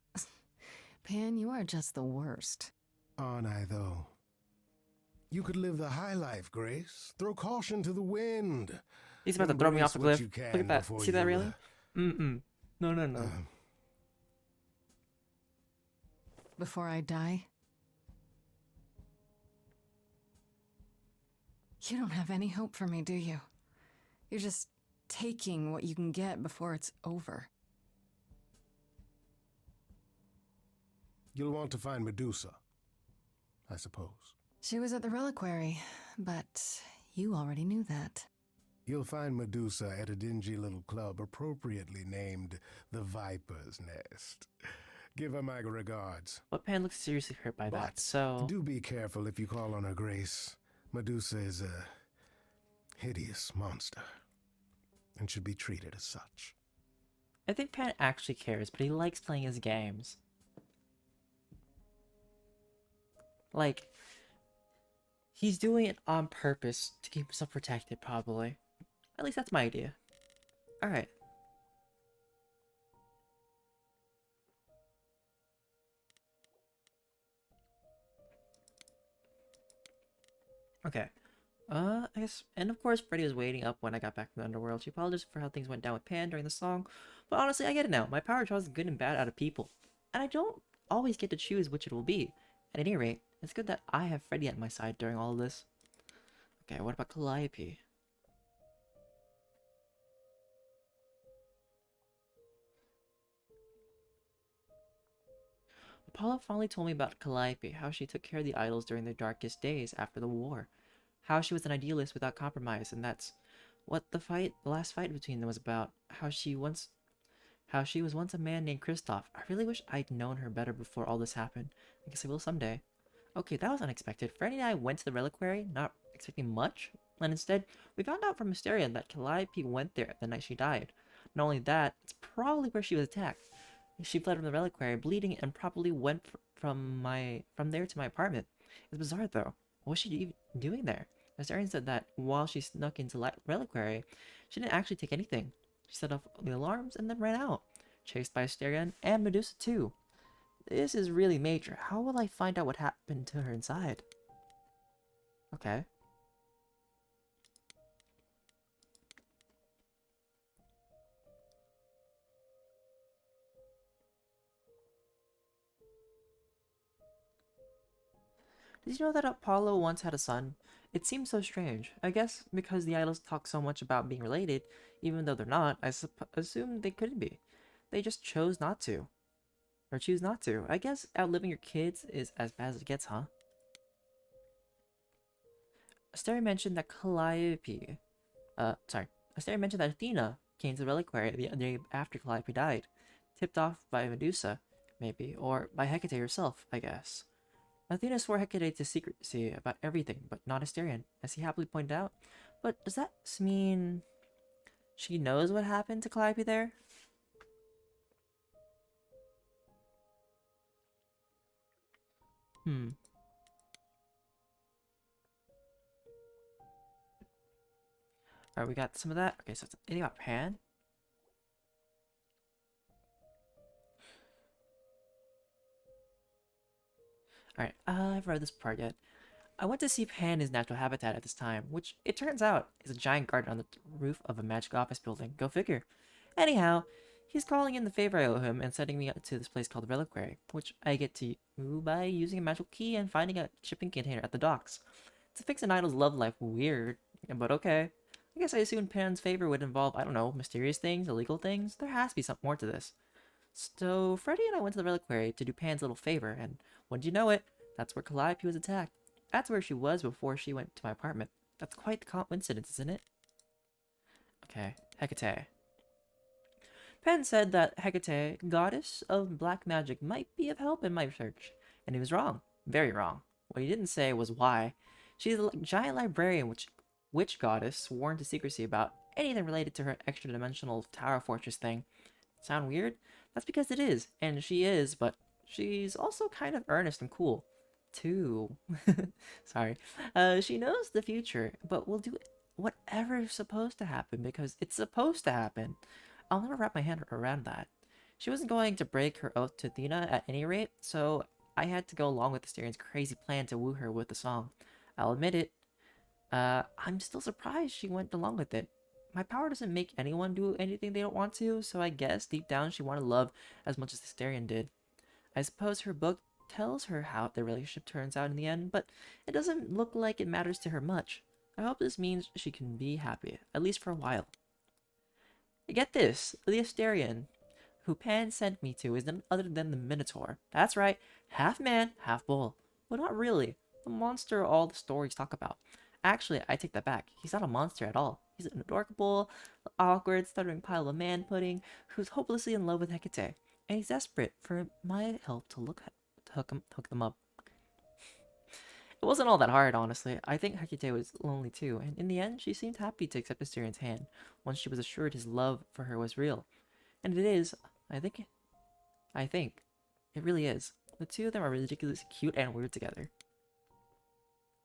Pan, you are just the worst. Aren't I, though? You could live the high life, Grace. Throw caution to the wind. He's about to throw me off the cliff. Embrace what you Look at that. can See that, before you, really? No. Before I die? You don't have any hope for me, do you? You're just taking what you can get before it's over. You'll want to find Medusa, I suppose. She was at the reliquary, but you already knew that. You'll find Medusa at a dingy little club appropriately named the Viper's Nest. Give her my regards. But Pan looks seriously hurt by that, But so... do be careful if you call on her, Grace. Medusa is a hideous monster, and should be treated as such. I think Pan actually cares, but he likes playing his games. Like, he's doing it on purpose to keep himself protected, probably. At least that's my idea. Alright. Okay. I guess, and of course, Freddy was waiting up when I got back from the underworld. She apologized for how things went down with Pan during the song, but honestly, I get it now. My power draws good and bad out of people, and I don't always get to choose which it will be. At any rate, it's good that I have Freddy at my side during all of this. Okay, what about Calliope? Apollo finally told me about Calliope, how she took care of the idols during their darkest days after the war. How she was an idealist without compromise, and that's what the last fight between them was about. How she was once a man named Kristoff. I really wish I'd known her better before all this happened. I guess I will someday. Okay, that was unexpected. Freddy and I went to the reliquary, not expecting much, and instead, we found out from Mysterion that Calliope went there the night she died. Not only that, it's probably where she was attacked. She fled from the reliquary, bleeding, and probably went from there to my apartment. It's bizarre though. What was she even doing there? Astarion said that while she snuck into Reliquary, she didn't actually take anything. She set off the alarms and then ran out, chased by Astarion and Medusa too. This is really major. How will I find out what happened to her inside? Okay. Did you know that Apollo once had a son? It seems so strange. I guess because the idols talk so much about being related, even though they're not, I assume they couldn't be. They just chose not to. Or choose not to. I guess outliving your kids is as bad as it gets, huh? Asteri mentioned that Asteri mentioned that Athena came to the reliquary the day after Calliope died. Tipped off by Medusa, maybe, or by Hecate herself, I guess. Athena swore Hecate to secrecy about everything, but not Asterion, as he happily pointed out. But does that mean she knows what happened to Calliope there? Alright, we got some of that. Okay, so it's anything about Pan? Alright, I haven't read this part yet. I went to see Pan in his natural habitat at this time, which it turns out is a giant garden on the roof of a magic office building. Go figure. Anyhow, he's calling in the favor I owe him and sending me to this place called the Reliquary, which I get to by using a magical key and finding a shipping container at the docks. To fix an idol's love life, weird, but okay. I guess I assumed Pan's favor would involve, I don't know, mysterious things, illegal things. There has to be something more to this. So Freddy and I went to the Reliquary to do Pan's little favor, and wouldn't you know it, that's where Calliope was attacked. That's where she was before she went to my apartment. That's quite the coincidence, isn't it? Okay, Hecate. Pan said that Hecate, goddess of black magic, might be of help in my search, and he was wrong. Very wrong. What he didn't say was why. She's a giant librarian witch goddess sworn to secrecy about anything related to her extra-dimensional tower fortress thing. Sound weird? That's because it is, and she is, but she's also kind of earnest and cool. Too. Sorry. She knows the future, but will do whatever's supposed to happen because it's supposed to happen. I'll never wrap my hand around that. She wasn't going to break her oath to Athena at any rate, so I had to go along with Astarion's crazy plan to woo her with the song. I'll admit it. I'm still surprised she went along with it. My power doesn't make anyone do anything they don't want to, so I guess deep down she wanted love as much as Astarion did. I suppose her book tells her how the relationship turns out in the end, but it doesn't look like it matters to her much. I hope this means she can be happy, at least for a while. Get this, the Astarion who Pan sent me to is none other than the Minotaur. That's right, half man, half bull. But not really, the monster all the stories talk about. Actually, I take that back. He's not a monster at all. He's an adorable, awkward, stuttering pile of man pudding who's hopelessly in love with Hecate, and he's desperate for my help to hook them up. It wasn't all that hard, honestly. I think Hecate was lonely too, and in the end, she seemed happy to accept Astarion's hand once she was assured his love for her was real. And it is, I think, it really is. The two of them are ridiculously cute and weird together.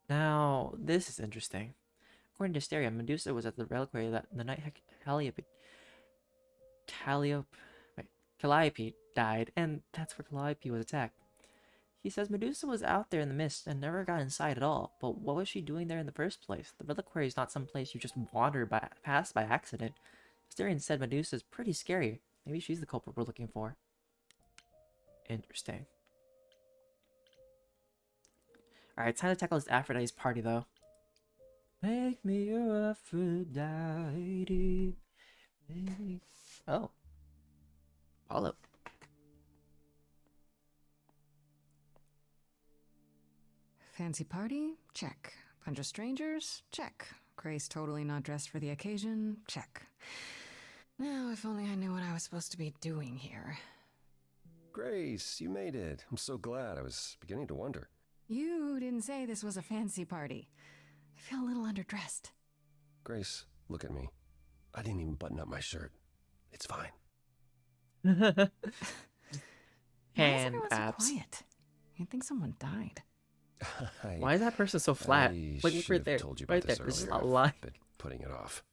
Now, this is interesting. According to Astarion, Medusa was at the reliquary the night Calliope died, and that's where Calliope was attacked. He says Medusa was out there in the mist and never got inside at all, but what was she doing there in the first place? The reliquary is not some place you just wander past by accident. Astarion said Medusa is pretty scary. Maybe she's the culprit we're looking for. Interesting. Alright, time to tackle this Aphrodite's party, though. Make me your Aphrodite. Oh. Apollo. Fancy party? Check. Bunch of strangers? Check. Grace totally not dressed for the occasion? Check. Now, if only I knew what I was supposed to be doing here. Grace, you made it. I'm so glad. I was beginning to wonder. You didn't say this was a fancy party. I feel a little underdressed. Grace, look at me. I didn't even button up my shirt. It's fine. Why is everyone so abs. quiet? You'd think someone died. Why is that person so flat? I Like, should right have there. told you about Right there. this This is earlier. a lie. I've been putting it off.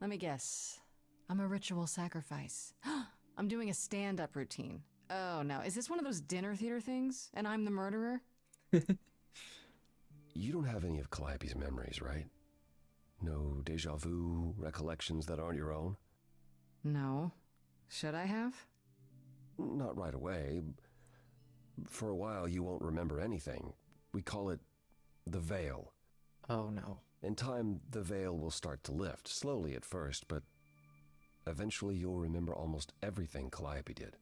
Let me guess. I'm a ritual sacrifice. I'm doing a stand-up routine. Oh no, is this one of those dinner theater things? And I'm the murderer? You don't have any of Calliope's memories, right? No deja vu recollections that aren't your own? No. Should I have? Not right away. For a while, you won't remember anything. We call it the veil. Oh no. In time, the veil will start to lift, slowly at first, but eventually you'll remember almost everything Calliope did.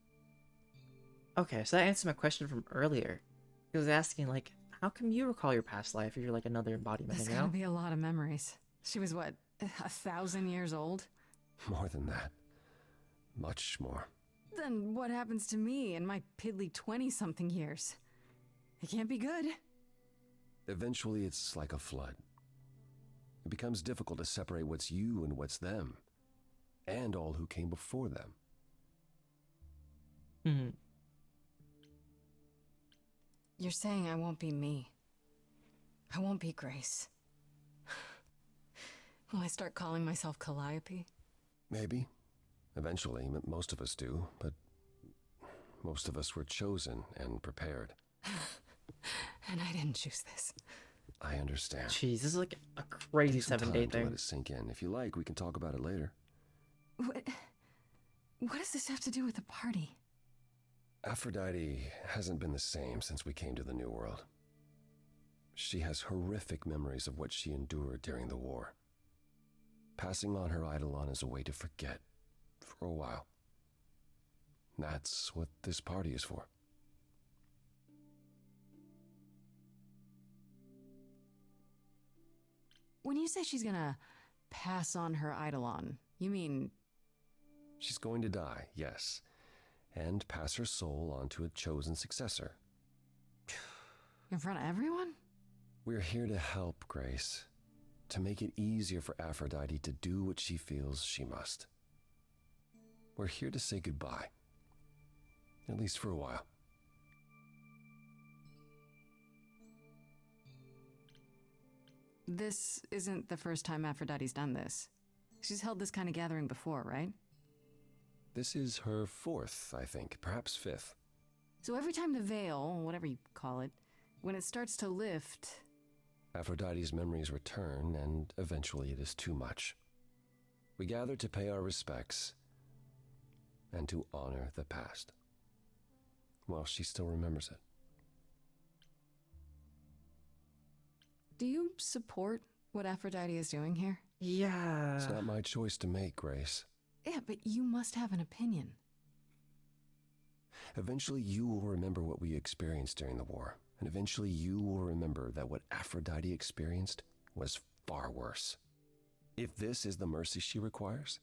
Okay, so that answers my question from earlier. He was asking, like, how come you recall your past life if you're like another embodiment, There's you gotta know? be a lot of memories. She was what, 1,000 years old? More than that. Much more. Then what happens to me in my piddly 20-something years? It can't be good. Eventually, it's like a flood. It becomes difficult to separate what's you and what's them, and all who came before them. Hmm. You're saying I won't be me. I won't be Grace. Will I start calling myself Calliope? Maybe. Eventually, most of us do, but most of us were chosen and prepared. And I didn't choose this. I understand. Jeez, this is like a crazy Take some 7-day time to let thing. it sink in. If you like, we can talk about it later. What does this have to do with the party? Aphrodite hasn't been the same since we came to the New World. She has horrific memories of what she endured during the war. Passing on her eidolon is a way to forget, for a while. That's what this party is for. When you say she's gonna pass on her eidolon, you mean... She's going to die, yes, and pass her soul on to a chosen successor. in front of everyone? We're here to help, Grace, to make it easier for Aphrodite to do what she feels she must. We're here to say goodbye, at least for a while. This isn't the first time Aphrodite's done this. She's held this kind of gathering before, right? This is her fourth, I think, perhaps fifth. So every time the veil, whatever you call it, when it starts to lift... Aphrodite's memories return, and eventually it is too much. We gather to pay our respects and to honor the past, while she still remembers it. Do you support what Aphrodite is doing here? Yeah. It's not my choice to make, Grace. Yeah, but you must have an opinion. Eventually you will remember what we experienced during the war, and eventually you will remember that what Aphrodite experienced was far worse. If this is the mercy she requires,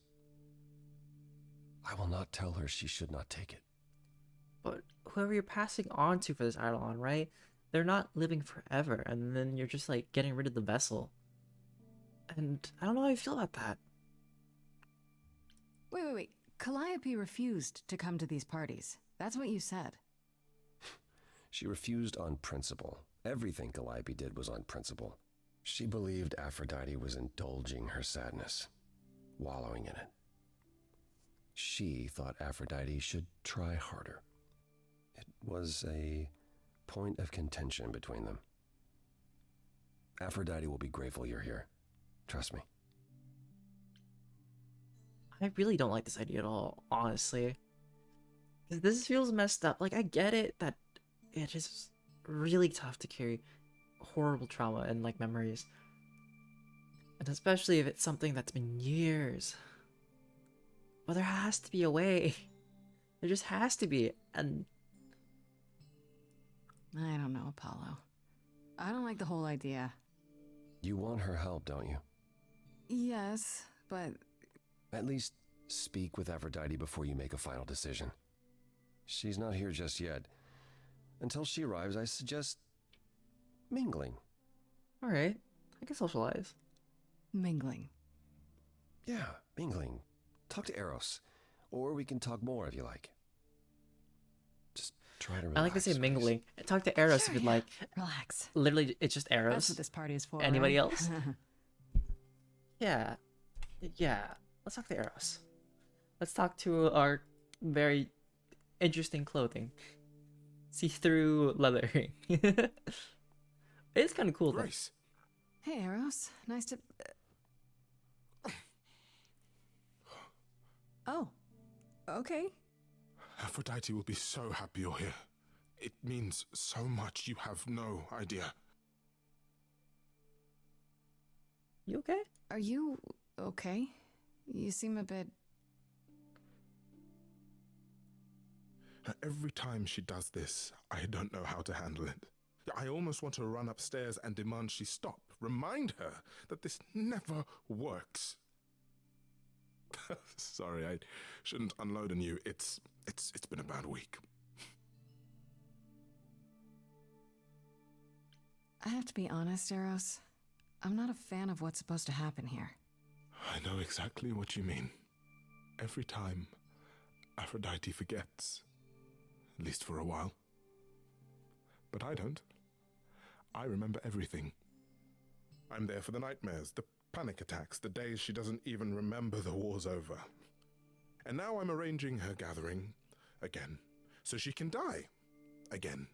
I will not tell her she should not take it. But whoever you're passing on to for this eidolon, right? They're not living forever, and then you're just like getting rid of the vessel. And I don't know how you feel about that. Wait. Calliope refused to come to these parties. That's what you said. She refused on principle. Everything Calliope did was on principle. She believed Aphrodite was indulging her sadness, wallowing in it. She thought Aphrodite should try harder. It was a point of contention between them. Aphrodite will be grateful you're here. Trust me. I really don't like this idea at all, honestly. 'Cause this feels messed up. Like, I get it that it is really tough to carry horrible trauma and, like, memories. And especially if it's something that's been years. But there has to be a way. There just has to be. And I don't know, Apollo. I don't like the whole idea. You want her help, don't you? Yes, but... At least speak with Aphrodite before you make a final decision. She's not here just yet. Until she arrives, I suggest mingling. alright, I can socialize. Mingling. Yeah, mingling. Talk to Eros. Or we can talk more if you like. Just Try to I like to relax, say Grace. mingling. Talk to Eros if you'd like. Relax. Literally, it's just Eros. That's what this party is for. Anybody right? else? Yeah. Yeah. Let's talk to Eros. Let's talk to our very interesting clothing. See-through leathering. It's kind of cool, though. Grace, Hey, Eros. Nice to. Oh. Okay. Aphrodite will be so happy you're here. It means so much you have no idea. You okay? Are you okay? You seem a bit. Every time she does this, I don't know how to handle it. I almost want to run upstairs and demand she stop. Remind her that this never works. Sorry, I shouldn't unload on you. It's been a bad week. I have to be honest, Eros. I'm not a fan of what's supposed to happen here. I know exactly what you mean. Every time, Aphrodite forgets. At least for a while. But I don't. I remember everything. I'm there for the nightmares, the panic attacks, the days she doesn't even remember the war's over. And now I'm arranging her gathering again, so she can die again.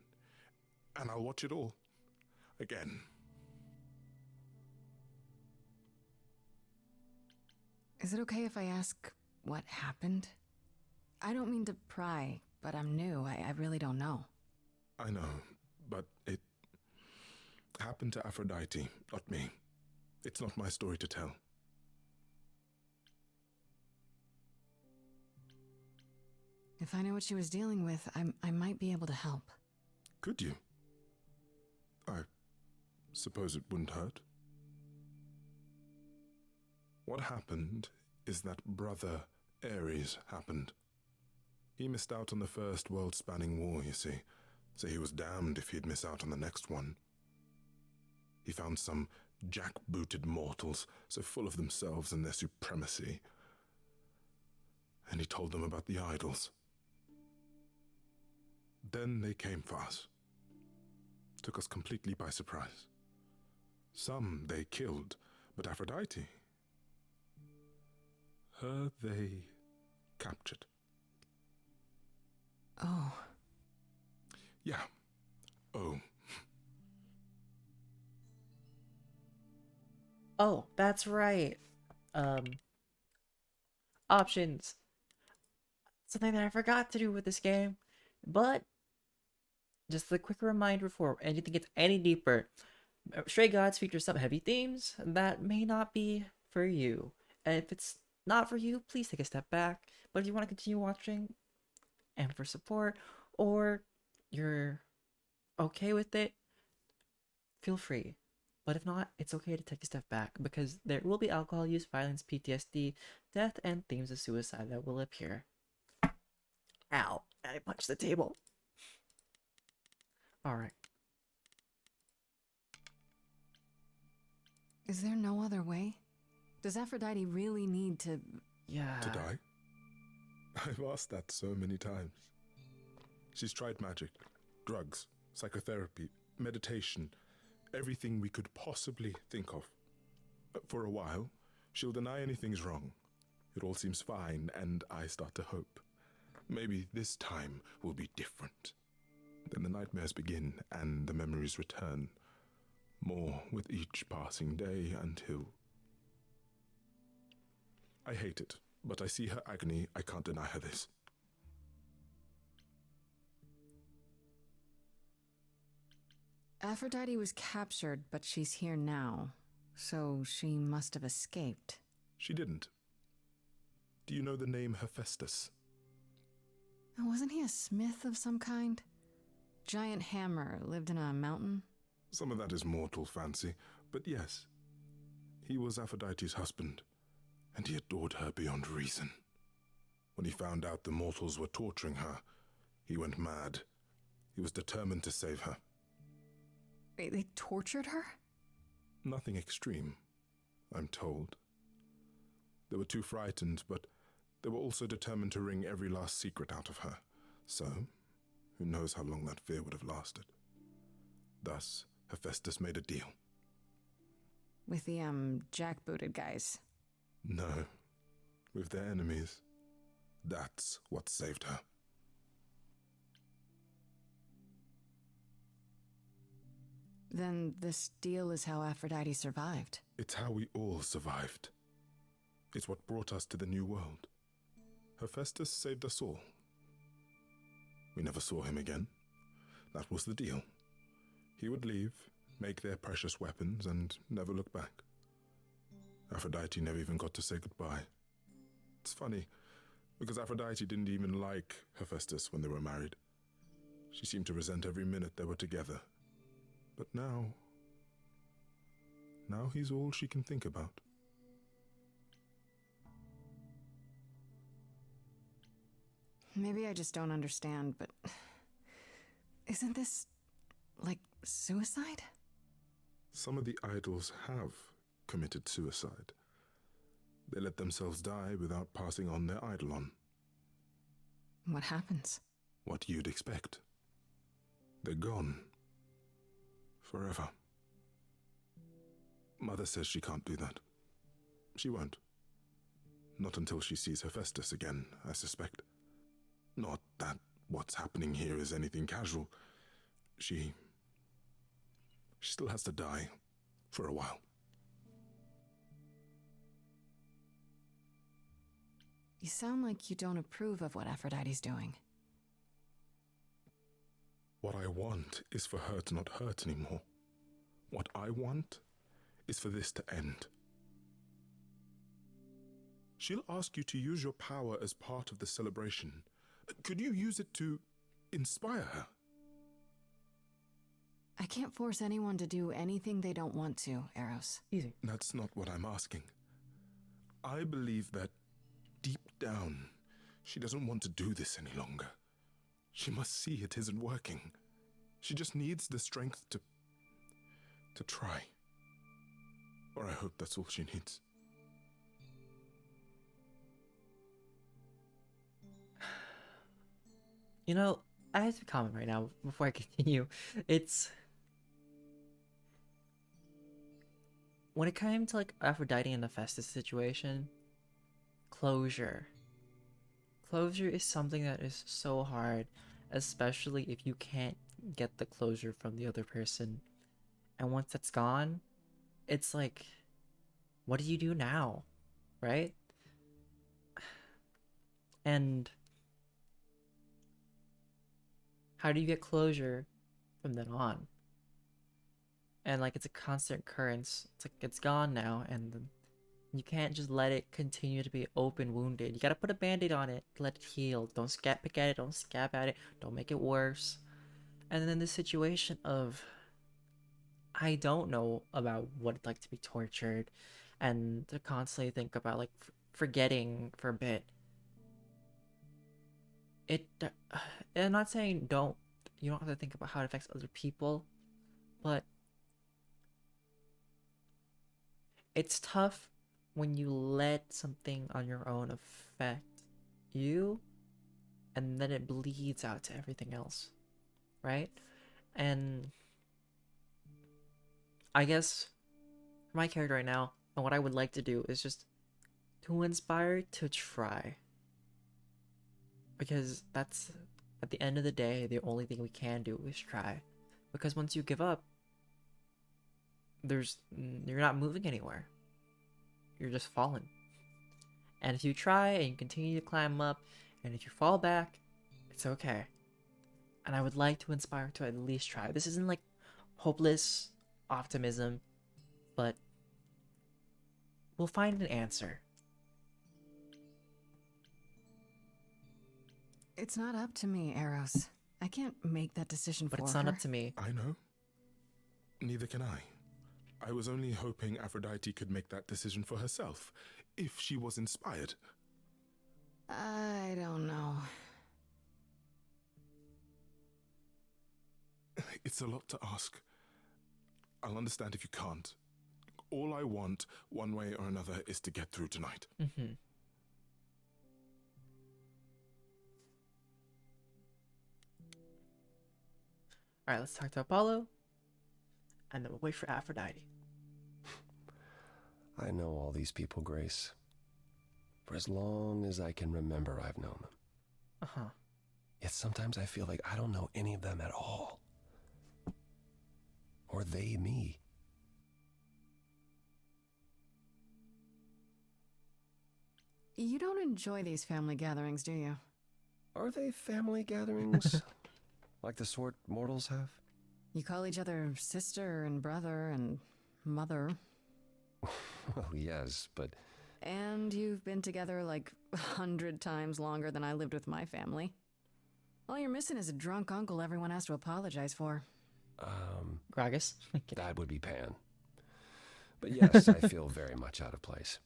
And I'll watch it all again. Is it okay if I ask what happened? I don't mean to pry, but I'm new. I really don't know. I know, but it happened to Aphrodite, not me. It's not my story to tell. If I knew what she was dealing with, I might be able to help. Could you? I suppose it wouldn't hurt. What happened is that Brother Ares happened. He missed out on the first world-spanning war, you see, so he was damned if he'd miss out on the next one. He found some jackbooted mortals so full of themselves and their supremacy, and he told them about the idols. Then they came for us. Took us completely by surprise. Some they killed, but Aphrodite, her they captured. Oh. Yeah. Oh. Oh, that's right. Options. Something that I forgot to do with this game. But just a quick reminder before anything gets any deeper. Stray Gods features some heavy themes that may not be for you. And if it's not for you, please take a step back. But if you want to continue watching and for support, or you're okay with it, feel free. But if not, it's okay to take a step back because there will be alcohol use, violence, PTSD, death, and themes of suicide that will appear. Ow, I punched the table. Alright. Is there no other way? Does Aphrodite really need to... Yeah. To die? I've asked that so many times. She's tried magic, drugs, psychotherapy, meditation, everything we could possibly think of. For a while, she'll deny anything's wrong. It all seems fine, and I start to hope. Maybe this time will be different. Then the nightmares begin, and the memories return. More with each passing day until... I hate it, but I see her agony. I can't deny her this. Aphrodite was captured, but she's here now. So she must have escaped. She didn't. Do you know the name Hephaestus? Wasn't he a smith of some kind? Giant hammer, lived in a mountain? Some of that is mortal fancy, but yes. He was Aphrodite's husband, and he adored her beyond reason. When he found out the mortals were torturing her, he went mad. He was determined to save her. Wait, they tortured her? Nothing extreme, I'm told. They were too frightened, but they were also determined to wring every last secret out of her. So, Who knows how long that fear would have lasted. Thus, Hephaestus made a deal. With the, jackbooted guys. No, with their enemies. That's what saved her. Then this deal is how Aphrodite survived. It's how we all survived. It's what brought us to the new world. Hephaestus saved us all. We never saw him again. That was the deal. He would leave, make their precious weapons, and never look back. Aphrodite never even got to say goodbye. It's funny, because Aphrodite didn't even like Hephaestus when they were married. She seemed to resent every minute they were together. But now he's all she can think about. Maybe I just don't understand, but isn't this like suicide? Some of the idols have committed suicide. They let themselves die without passing on their eidolon. What happens? What you'd expect. They're gone. Forever. Mother says she can't do that. She won't. Not until she sees Hephaestus again, I suspect. Not that what's happening here is anything casual. She still has to die for a while. You sound like you don't approve of what Aphrodite's doing. What I want is for her to not hurt anymore. What I want is for this to end. She'll ask you to use your power as part of the celebration. Could you use it to inspire her? I can't force anyone to do anything they don't want to, Eros. Easy. That's not what I'm asking. I believe that deep down, she doesn't want to do this any longer. She must see it isn't working. She just needs the strength to try. Or I hope that's all she needs. You know, I have to comment right now before I continue. It's when it came to like Aphrodite and the Hephaestus situation, closure. Closure is something that is so hard, especially if you can't get the closure from the other person. And once that's gone, it's like, what do you do now? Right? And how do you get closure from then on? And like, it's a constant occurrence. It's like, it's gone now, and then you can't just let it continue to be open wounded. You gotta put a band-aid on it, let it heal. Don't pick at it, don't scab at it, don't make it worse. And then the situation of, I don't know about what it's like to be tortured, and to constantly think about like forgetting for a bit. I'm not saying you don't have to think about how it affects other people, but it's tough when you let something on your own affect you, and then it bleeds out to everything else, right? And I guess for my character right now, and what I would like to do is just to inspire to try. Because that's, at the end of the day, the only thing we can do is try. Because once you give up, you're not moving anywhere. You're just falling. And if you try and you continue to climb up, and if you fall back, it's okay. And I would like to inspire to at least try. This isn't like hopeless optimism, but we'll find an answer. It's not up to me, Eros. I can't make that decision for her. But it's not up to me. I know. Neither can I. I was only hoping Aphrodite could make that decision for herself, if she was inspired. I don't know. It's a lot to ask. I'll understand if you can't. All I want, one way or another, is to get through tonight. Mm-hmm. Alright, let's talk to Apollo. And then we'll wait for Aphrodite. I know all these people, Grace. For as long as I can remember, I've known them. Uh-huh. Yet sometimes I feel like I don't know any of them at all. Or they me. You don't enjoy these family gatherings, do you? Are they family gatherings? Like the sort mortals have? You call each other sister and brother and mother. Well, yes, but... And you've been together like 100 times longer than I lived with my family. All you're missing is a drunk uncle everyone has to apologize for. Gragas? That would be Pan. But yes, I feel very much out of place.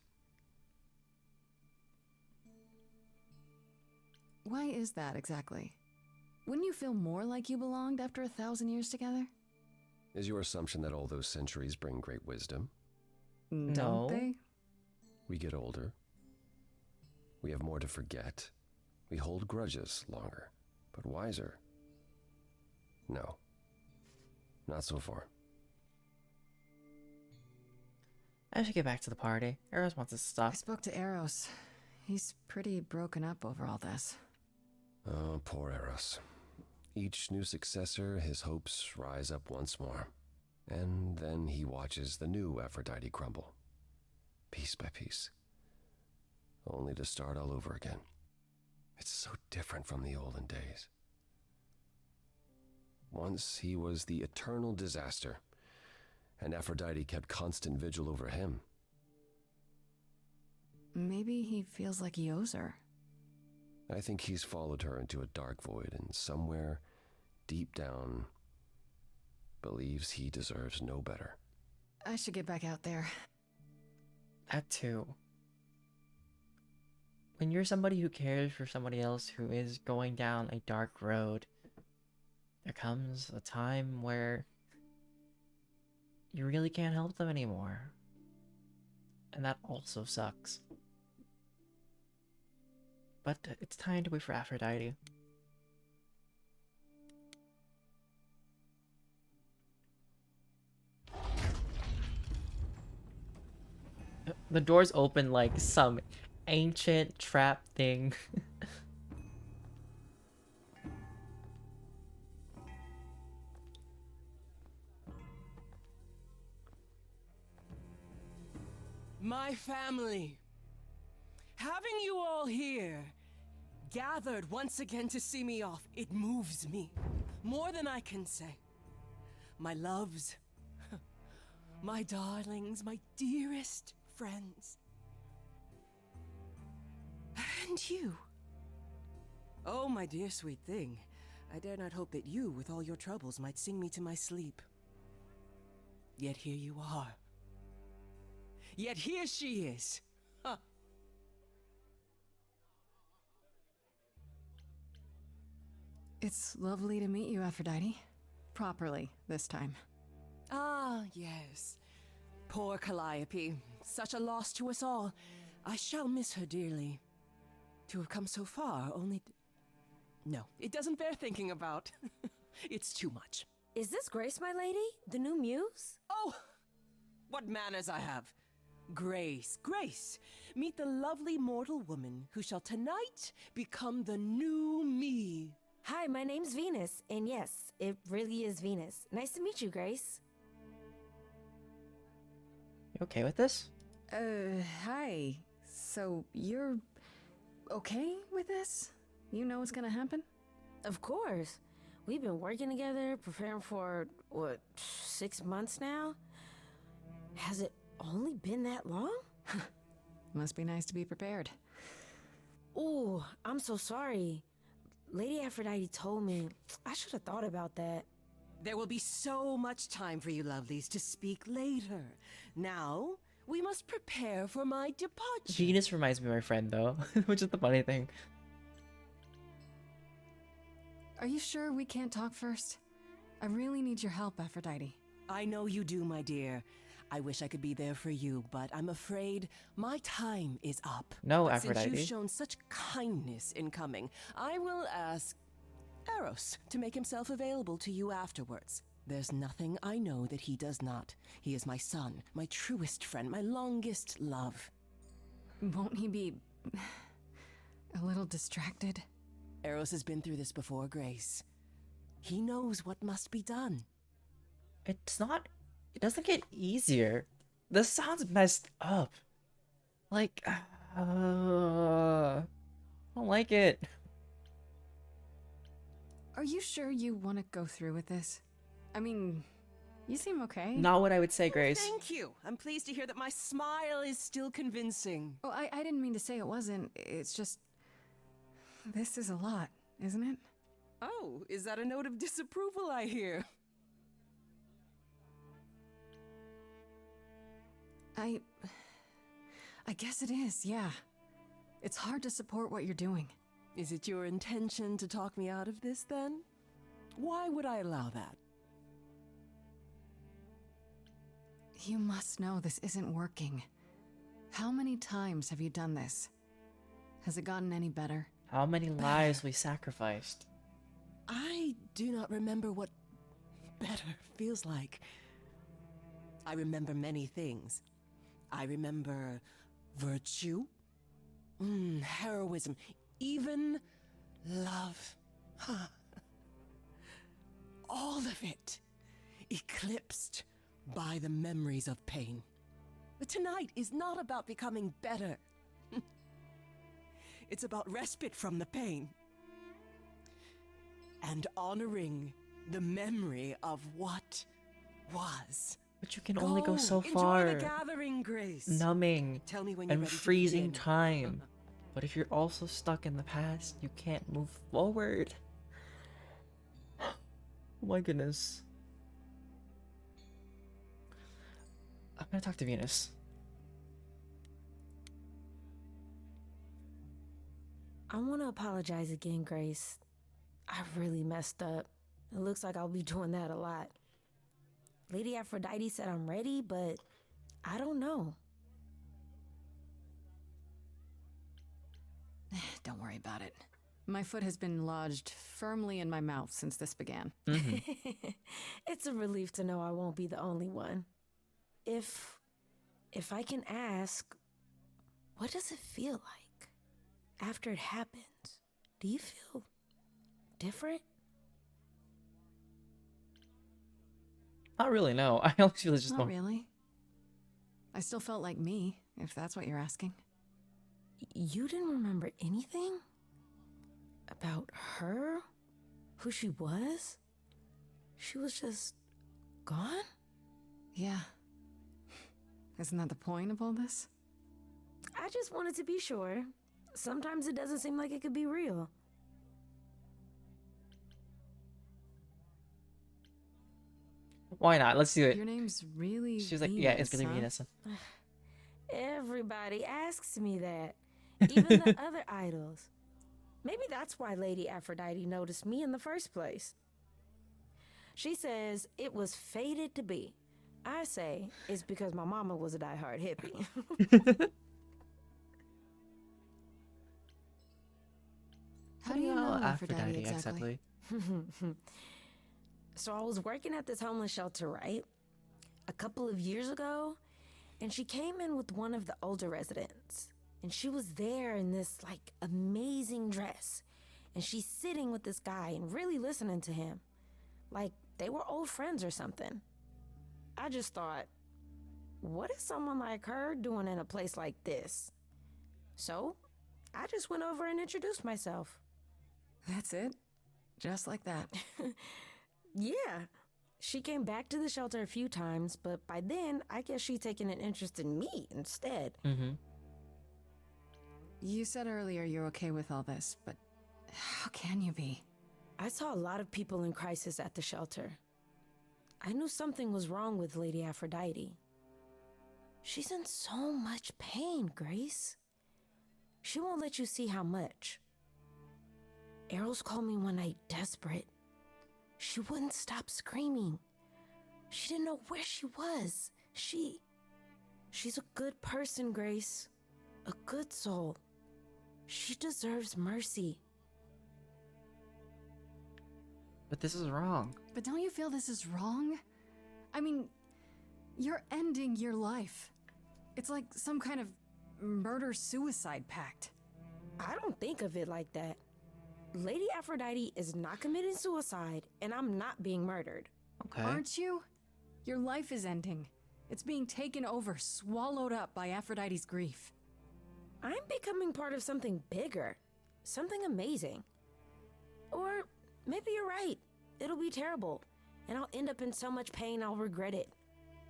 Why is that exactly? Wouldn't you feel more like you belonged after 1,000 years together? Is your assumption that all those centuries bring great wisdom? No. Don't they? We get older. We have more to forget. We hold grudges longer. But wiser? No. Not so far. I should get back to the party. Eros wants us to stop. I spoke to Eros. He's pretty broken up over all this. Oh, poor Eros. Each new successor, his hopes rise up once more. And then he watches the new Aphrodite crumble. Piece by piece. Only to start all over again. It's so different from the olden days. Once he was the eternal disaster, and Aphrodite kept constant vigil over him. Maybe he feels like he owes her. I think he's followed her into a dark void, and somewhere, deep down, believes he deserves no better. I should get back out there. That too. When you're somebody who cares for somebody else who is going down a dark road, there comes a time where you really can't help them anymore. And that also sucks. But it's time to wait for Aphrodite. The doors open like some ancient trap thing. My family. Having you all here, gathered once again to see me off, it moves me. More than I can say. My loves, my darlings, my dearest friends. And you. Oh, my dear sweet thing. I dare not hope that you, with all your troubles, might sing me to my sleep. Yet here you are. Yet here she is. Huh. It's lovely to meet you, Aphrodite. Properly, this time. Ah, yes. Poor Calliope. Such a loss to us all. I shall miss her dearly. To have come so far, only... No, it doesn't bear thinking about. It's too much. Is this Grace, my lady? The new muse? Oh! What manners I have. Grace, Grace, meet the lovely mortal woman who shall tonight become the new me. Hi, my name's Venus, and yes, it really is Venus. Nice to meet you, Grace. You okay with this? Hi. So, you're okay with this? You know what's gonna happen? Of course. We've been working together, preparing for, 6 months now? Has it only been that long? Must be nice to be prepared. Ooh, I'm so sorry. Lady Aphrodite told me. I should have thought about that. There will be so much time for you lovelies to speak later. Now, we must prepare for my departure. Venus reminds me of my friend though, which is the funny thing. Are you sure we can't talk first? I really need your help, Aphrodite. I know you do, my dear. I wish I could be there for you, but I'm afraid my time is up. No, But Aphrodite. since you've shown such kindness in coming, I will ask Eros, to make himself available to you afterwards. There's nothing I know that he does not. He is my son, my truest friend, my longest love. Won't he be a little distracted? Eros has been through this before, Grace. He knows what must be done. It's not. It doesn't get easier. This sounds messed up. Like, I don't like it. Are you sure you want to go through with this? I mean, you seem okay. Not what I would say, Grace. Thank you. I'm pleased to hear that my smile is still convincing. Oh, I didn't mean to say it wasn't. It's just... This is a lot, isn't it? Oh, is that a note of disapproval I hear? I guess it is, yeah. It's hard to support what you're doing. Is it your intention to talk me out of this, then? Why would I allow that? You must know this isn't working. How many times have you done this? Has it gotten any better? How many lives we sacrificed? I do not remember what better feels like. I remember many things. I remember virtue, heroism, even love. All of it eclipsed by the memories of pain. But tonight is not about becoming better. It's about respite from the pain. And honoring the memory of what was. But you can only go so enjoy far. the gathering, Grace. Numbing Tell me when you're and ready to freezing begin. time. But if you're also stuck in the past, you can't move forward. Oh my goodness. I'm gonna talk to Venus. I want to apologize again, Grace. I really messed up. It looks like I'll be doing that a lot. Lady Aphrodite said I'm ready, but I don't know. Don't worry about it. My foot has been lodged firmly in my mouth since this began. It's a relief to know I won't be the only one. If I can ask, what does it feel like after it happens? Do you feel different? Not really, no. I always feel it's just Not going. really. I still felt like me, if that's what you're asking. You didn't remember anything? About her? Who she was? She was just gone? Yeah. Isn't that the point of all this? I just wanted to be sure. Sometimes it doesn't seem like it could be real. Why not? Let's do it. Your name's really She was like, Venus, yeah, it's really huh? Venus. Everybody asks me that. Even the other idols. Maybe that's why Lady Aphrodite noticed me in the first place. She says it was fated to be. I say it's because my mama was a diehard hippie. How do you know Aphrodite exactly? So I was working at this homeless shelter, right? A couple of years ago, and she came in with one of the older residents. And she was there in this, like, amazing dress. And she's sitting with this guy and really listening to him. Like, they were old friends or something. I just thought, what is someone like her doing in a place like this? So, I just went over and introduced myself. That's it? Just like that? Yeah. She came back to the shelter a few times, but by then, I guess she'd taken an interest in me instead. Mm-hmm. You said earlier you're okay with all this, but how can you be? I saw a lot of people in crisis at the shelter. I knew something was wrong with Lady Aphrodite. She's in so much pain, Grace. She won't let you see how much. Eros called me one night desperate. She wouldn't stop screaming. She didn't know where she was. She's a good person, Grace. A good soul. She deserves mercy. But this is wrong. But don't you feel this is wrong? I mean, you're ending your life. It's like some kind of murder-suicide pact. I don't think of it like that. Lady Aphrodite is not committing suicide, and I'm not being murdered. Okay. Aren't you? Your life is ending. It's being taken over, swallowed up by Aphrodite's grief. I'm becoming part of something bigger. Something amazing. Or maybe you're right. It'll be terrible, and I'll end up in so much pain I'll regret it.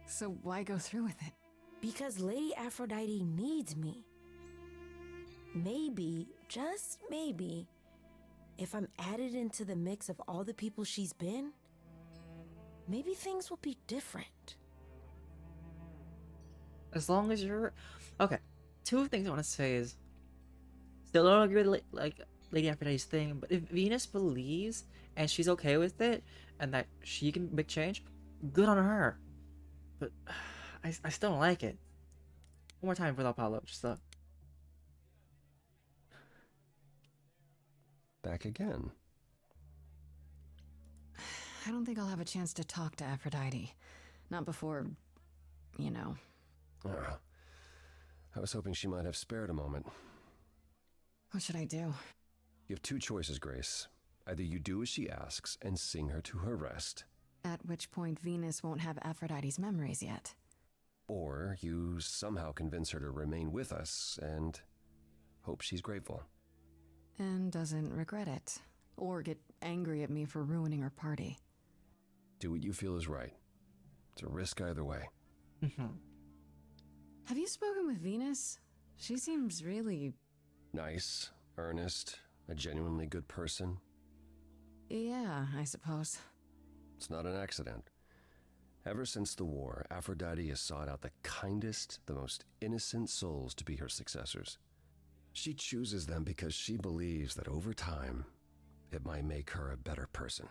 So why go through with it? Because Lady Aphrodite needs me. Maybe, just maybe, if I'm added into the mix of all the people she's been, maybe things will be different. As long as you're... Okay. Two things I want to say is... Still don't agree with Lady Aphrodite's thing, but if Venus believes and she's okay with it and that she can make change, good on her. But I still don't like it. One more time for the Apollo, just Back again. I don't think I'll have a chance to talk to Aphrodite. Not before, you know. I was hoping she might have spared a moment. What should I do? You have two choices, Grace. Either you do as she asks and sing her to her rest, At which point Venus won't have Aphrodite's memories yet. or you somehow convince her to remain with us and hope she's grateful. And doesn't regret it. Or get angry at me for ruining her party. Do what you feel is right. It's a risk either way. Have you spoken with Venus? She seems really... Nice, earnest, a genuinely good person. Yeah, I suppose. It's not an accident. Ever since the war, Aphrodite has sought out the kindest, the most innocent souls to be her successors. She chooses them because she believes that over time, it might make her a better person.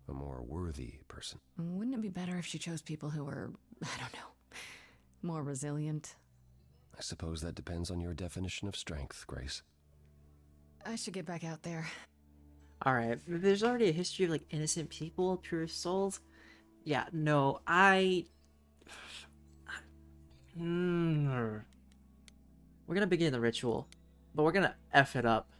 A more worthy person. Wouldn't it be better if she chose people who were, I don't know, more resilient? I suppose that depends on your definition of strength, Grace. I should get back out there. Alright, there's already a history of, like, innocent people, pure souls. Yeah, no, We're gonna begin the ritual, but we're gonna F it up.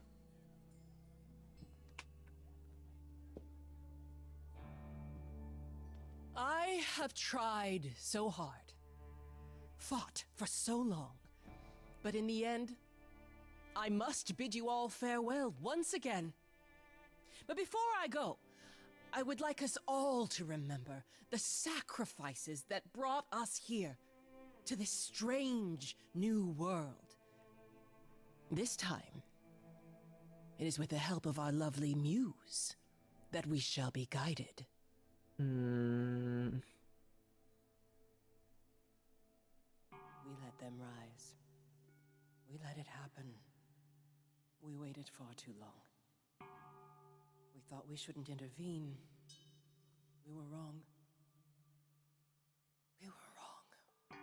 I have tried so hard, fought for so long, but in the end, I must bid you all farewell once again. But before I go, I would like us all to remember the sacrifices that brought us here to this strange new world. This time, it is with the help of our lovely muse that we shall be guided. We let them rise. We let it happen. We waited far too long. We thought we shouldn't intervene. We were wrong. We were wrong.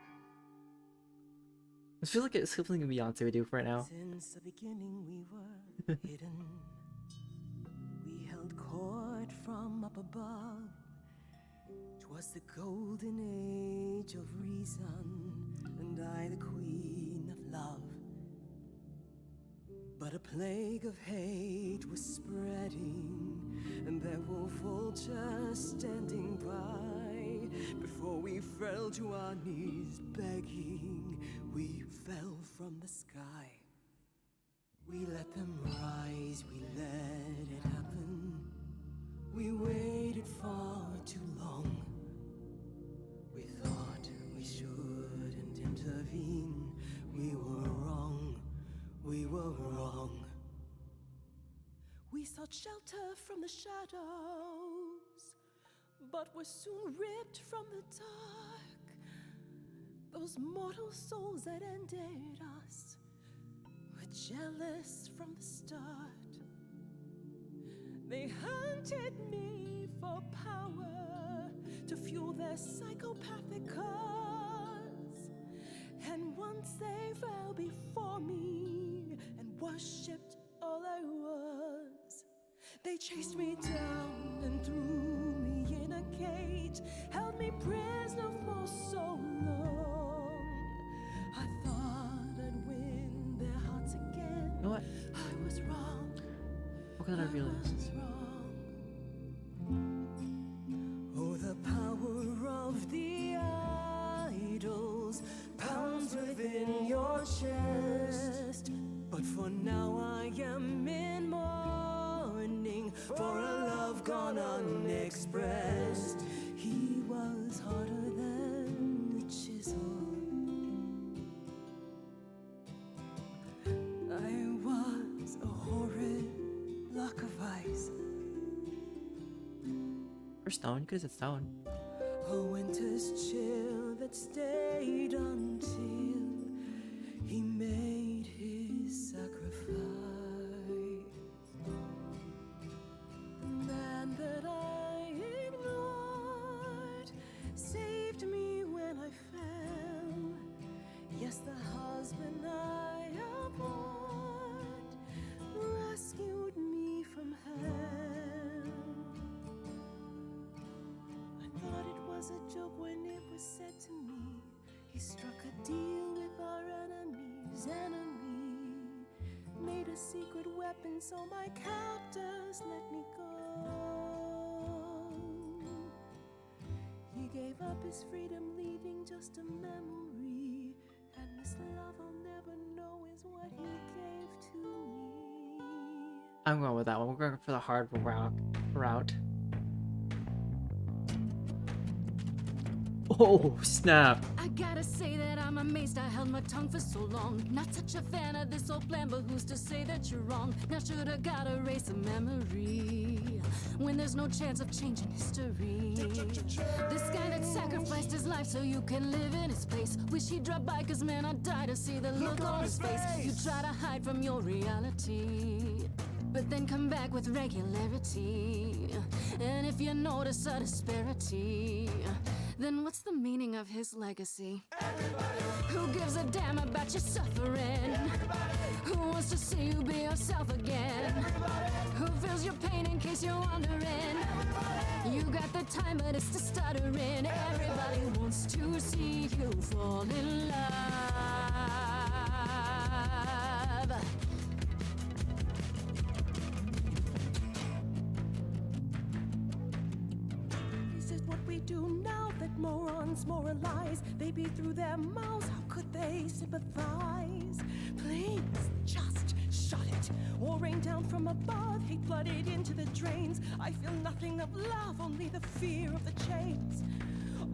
I feel like it's something Beyonce would do right now. Since the beginning we were hidden. We held court from up above. 'Twas the golden age of reason, and I the queen of love. But a plague of hate was spreading, and there were vultures standing by. Before we fell to our knees begging, we fell from the sky. We let them rise, we let it happen. We waited far too long. We thought we shouldn't intervene. We were wrong. We were wrong. We sought shelter from the shadows, but were soon ripped from the dark. Those mortal souls that ended us were jealous from the start. They hunted me for power to fuel their psychopathic cause. And once they fell before me and worshipped all I was, They chased me down and threw me in a cage, held me prisoner for so long. I thought I'd win their hearts again. You know what? I was wrong. What could I realize? Oh, the power of the idols pounds within your chest. But for now I am in mourning for a love gone unexpressed. He was harder than the chisel. I was a horrid block of ice. Or stone, because it's stone. A winter's chill that stayed until he made his sacrifice. The man that I ignored saved me when I fell. Yes, the husband I abhorred rescued me from hell. I thought it was a joke when it was said to me. He struck a deal with our enemy's enemy, made a secret weapon so my captors let me go. He gave up his freedom, leaving just a memory, and this love I'll never know is what he gave to me. I'm going with that one. We're going for the hard route. Oh, snap. I gotta say that I'm amazed I held my tongue for so long. Not such a fan of this old plan, but who's to say that you're wrong? Now shoulda gotta erase a memory when there's no chance of changing history. This guy that sacrificed his life so you can live in his place. Wish he'd drop by, cause man, I'd die to see the look on his face. You try to hide from your reality, but then come back with regularity. And if you notice a disparity, then what's the meaning of his legacy? Everybody. Who gives a damn about your suffering? Everybody. Who wants to see you be yourself again? Everybody. Who feels your pain in case you're wondering? Everybody. You got the time, but it's the stuttering. Everybody wants to see you fall in love. This is what we do now that morons moralize. They beat through their mouths, how could they sympathize? Please, just shut it, or rain down from above. Hate flooded into the drains. I feel nothing of love, only the fear of the chains.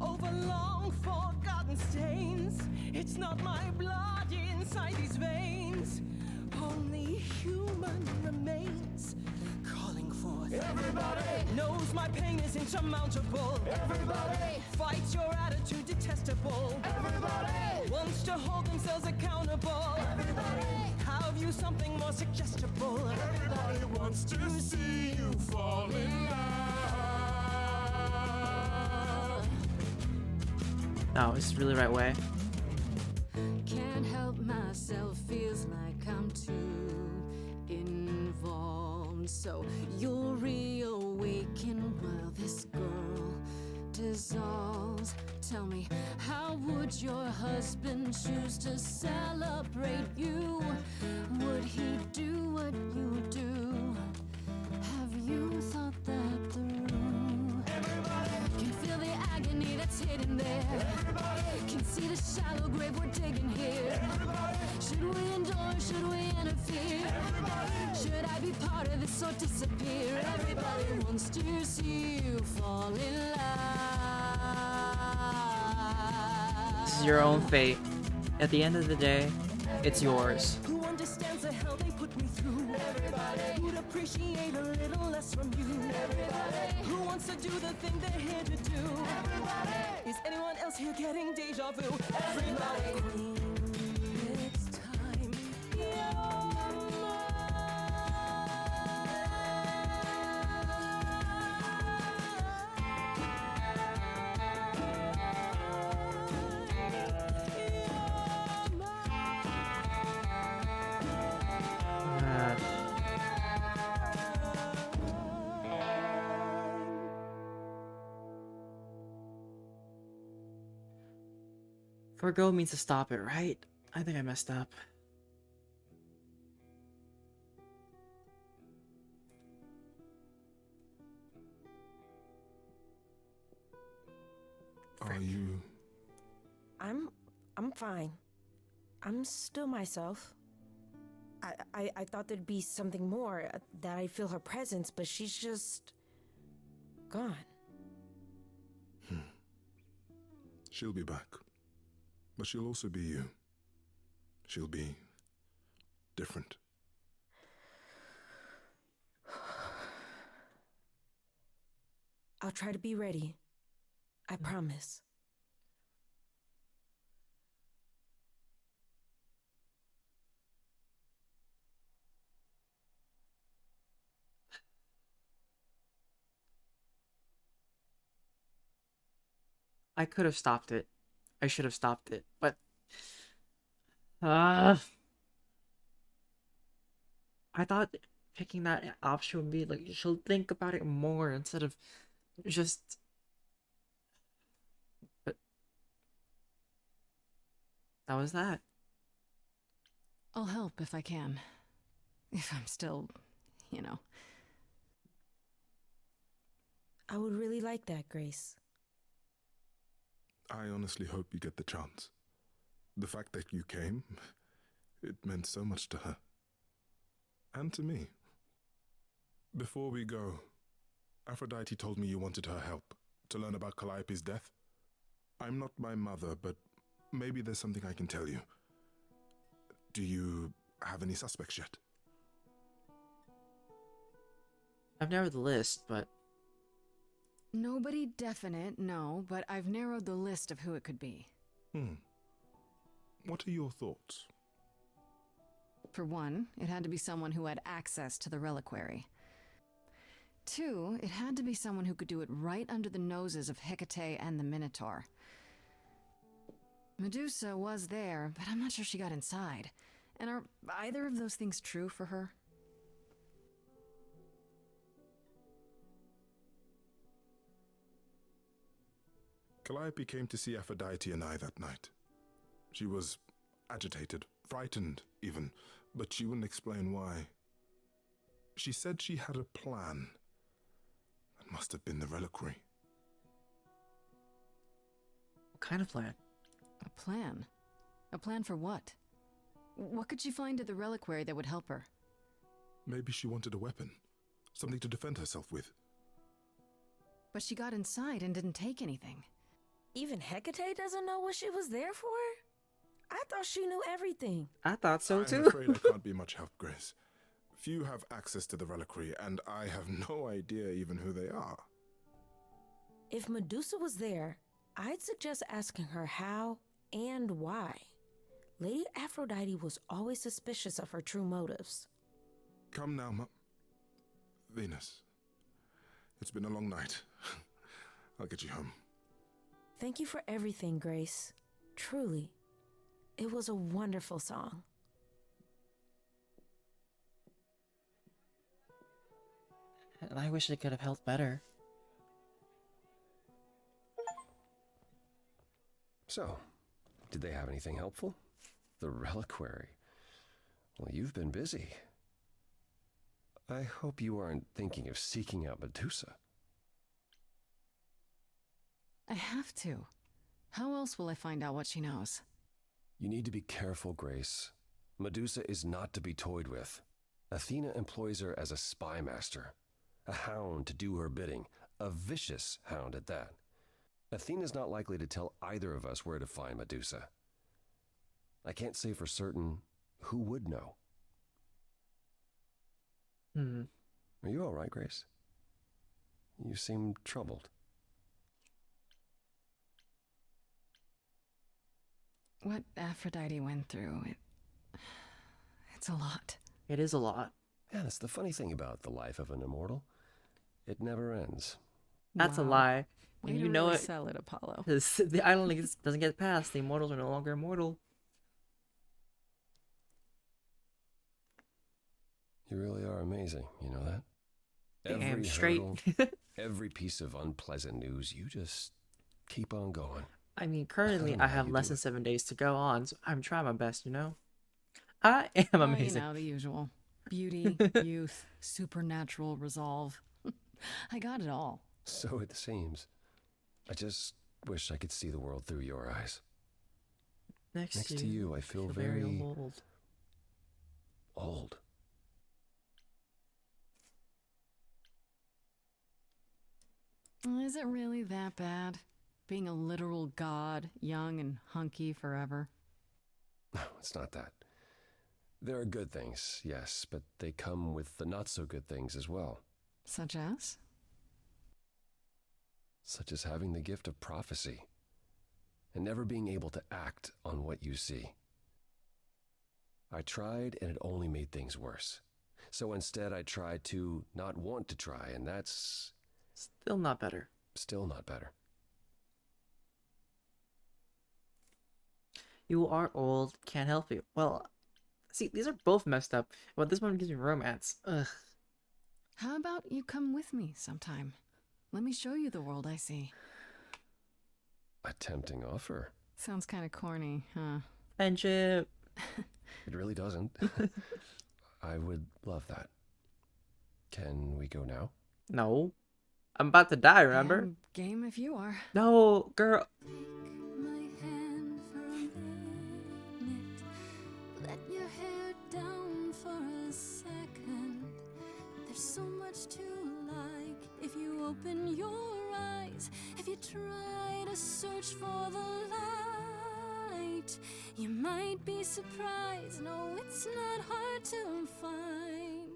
Over long forgotten stains. It's not my blood inside these veins, only human remains. Calling forth. Everybody knows my pain is insurmountable. Everybody fights your attitude detestable. Everybody wants to hold themselves accountable. Everybody have you something more suggestible. Everybody wants to see you fall in love. No, it's really right way. Can't help myself, feels like I'm too involved. So you'll reawaken while this girl dissolves. Tell me, how would your husband choose to celebrate you? Would he do what you do? Have you thought that through? Everybody can feel the agony that's hidden there. Everybody can see the shallow grave we're digging here. Everybody, should we endure? Should we interfere? Everybody, should I be part of this or disappear? Everybody wants to see you fall in love. This is your own fate. At the end of the day, it's yours. Who understands the hell they put me through? Everybody would appreciate a little less from you. Everybody who wants to do the thing they're here to do. Everybody, is anyone else here getting deja vu? Everybody, it's time. Forgo means to stop it, right? I think I messed up. Are you... I'm fine. I'm still myself. I thought there'd be something more, that I feel her presence, but she's just gone. She'll be back. But she'll also be you. She'll be different. I'll try to be ready. I promise. I could have stopped it. I should have stopped it, but I thought picking that option would be like she'll think about it more instead of just. But that was that. I'll help if I can. If I'm still, you know. I would really like that, Grace. I honestly hope you get the chance. The fact that you came, it meant so much to her. And to me. Before we go, Aphrodite told me you wanted her help to learn about Calliope's death. I'm not my mother, but maybe there's something I can tell you. Do you have any suspects yet? I've narrowed the list, but Nobody definite, no, but I've narrowed the list of who it could be. What are your thoughts? For one, it had to be someone who had access to the reliquary. 2, it had to be someone who could do it right under the noses of Hecate and the Minotaur. Medusa was there, but I'm not sure she got inside. And are either of those things true for her? Calliope came to see Aphrodite and I that night. She was agitated, frightened even, but she wouldn't explain why. She said she had a plan. That must have been the reliquary. what kind of plan? A plan? A plan for what? What could she find at the reliquary that would help her? Maybe she wanted a weapon, something to defend herself with. But she got inside and didn't take anything. Even Hecate doesn't know what she was there for? I thought she knew everything. I thought so too. I'm afraid I can't be much help, Grace. Few have access to the reliquary, and I have no idea even who they are. If Medusa was there, I'd suggest asking her how and why. Lady Aphrodite was always suspicious of her true motives. Come now, Venus. It's been a long night. I'll get you home. Thank you for everything, Grace. Truly. It was a wonderful song. And I wish it could have helped better. So, did they have anything helpful? The reliquary. Well, you've been busy. I hope you aren't thinking of seeking out Medusa. I have to. How else will I find out what she knows? You need to be careful, Grace. Medusa is not to be toyed with. Athena employs her as a spy master, a hound to do her bidding, a vicious hound at that. Athena's not likely to tell either of us where to find Medusa. I can't say for certain who would know. Are you all right, Grace? You seem troubled. What Aphrodite went through, it's a lot. It is a lot. Yeah, that's the funny thing about the life of an immortal. It never ends. That's a Wow. lie. Way And to you know really it. sell it, Apollo. Because the island doesn't get past. The immortals are no longer immortal. You really are amazing, you know that? Damn straight. Every piece of unpleasant news, you just keep on going. I mean, currently don't know I how have you less do than it. 7 days to go on, so I'm trying my best, you know? I am Oh, you amazing. know, the usual. Beauty, youth, supernatural resolve. I got it all. So it seems. I just wish I could see the world through your eyes. Next to you, I feel very very old. old. Is it really that bad? Being a literal god, young and hunky forever? No, it's not that. There are good things, yes, but they come with the not so good things as well. Such as? Such as having the gift of prophecy and never being able to act on what you see. I tried and it only made things worse. So instead I tried to not want to try, and that's Still not better. still not better. You are old, can't help you. Well, see, these are both messed up, but this one gives me romance. Ugh. How about you come with me sometime? Let me show you the world I see. A tempting offer. Sounds kind of corny, huh? Friendship. It really doesn't. I would love that. Can we go now? No. I'm about to die, remember? I am game if you are. No, girl. My hand for a minute. Let your hair down for a second. There's so much to like if you open your eyes. If you try to search for the light, you might be surprised. No, it's not hard to find.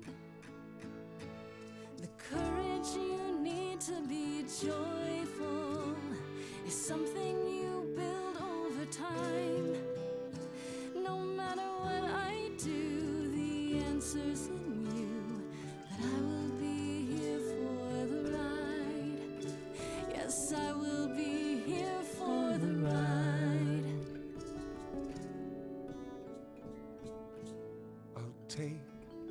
The courage you need to be joyful is something you build over time. No matter what I do, the answer's in you. But I will be here for the ride. Yes, I will be here for the ride. I'll take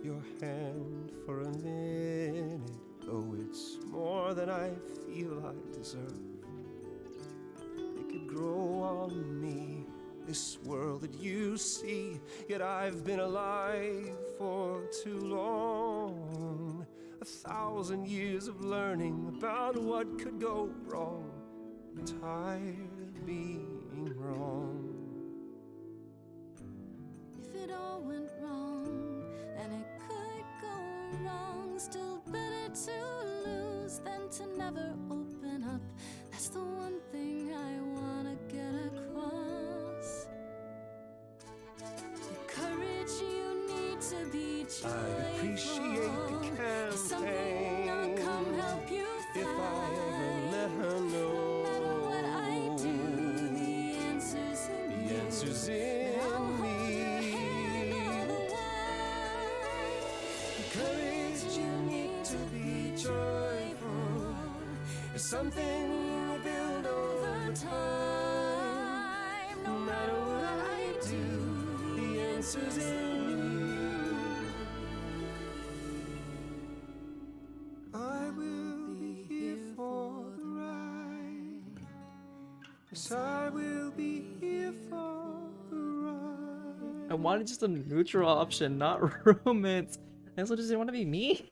your hand for a minute, though it's more than I feel I deserve. It could grow on me, this world that you see, yet I've been alive for too long. 1,000 years of learning about what could go wrong. I'm tired of being wrong. If it all went wrong, and it could go wrong, still better to lose than to never open up. That's the one thing I wanna get across. The courage you need to be joyful. I appreciate the is something I'll campaign. come help you find. If I ever let her know, No matter what I do, the answer's in you. the answer's I'll in hold me. your hand all the while. The courage you need to be joyful is something you build over time. No matter what I do, the answer's in you. I will be here for the ride. Yes, I will be here for the ride. I wanted just a neutral option, not romance. I also just didn't want to be me.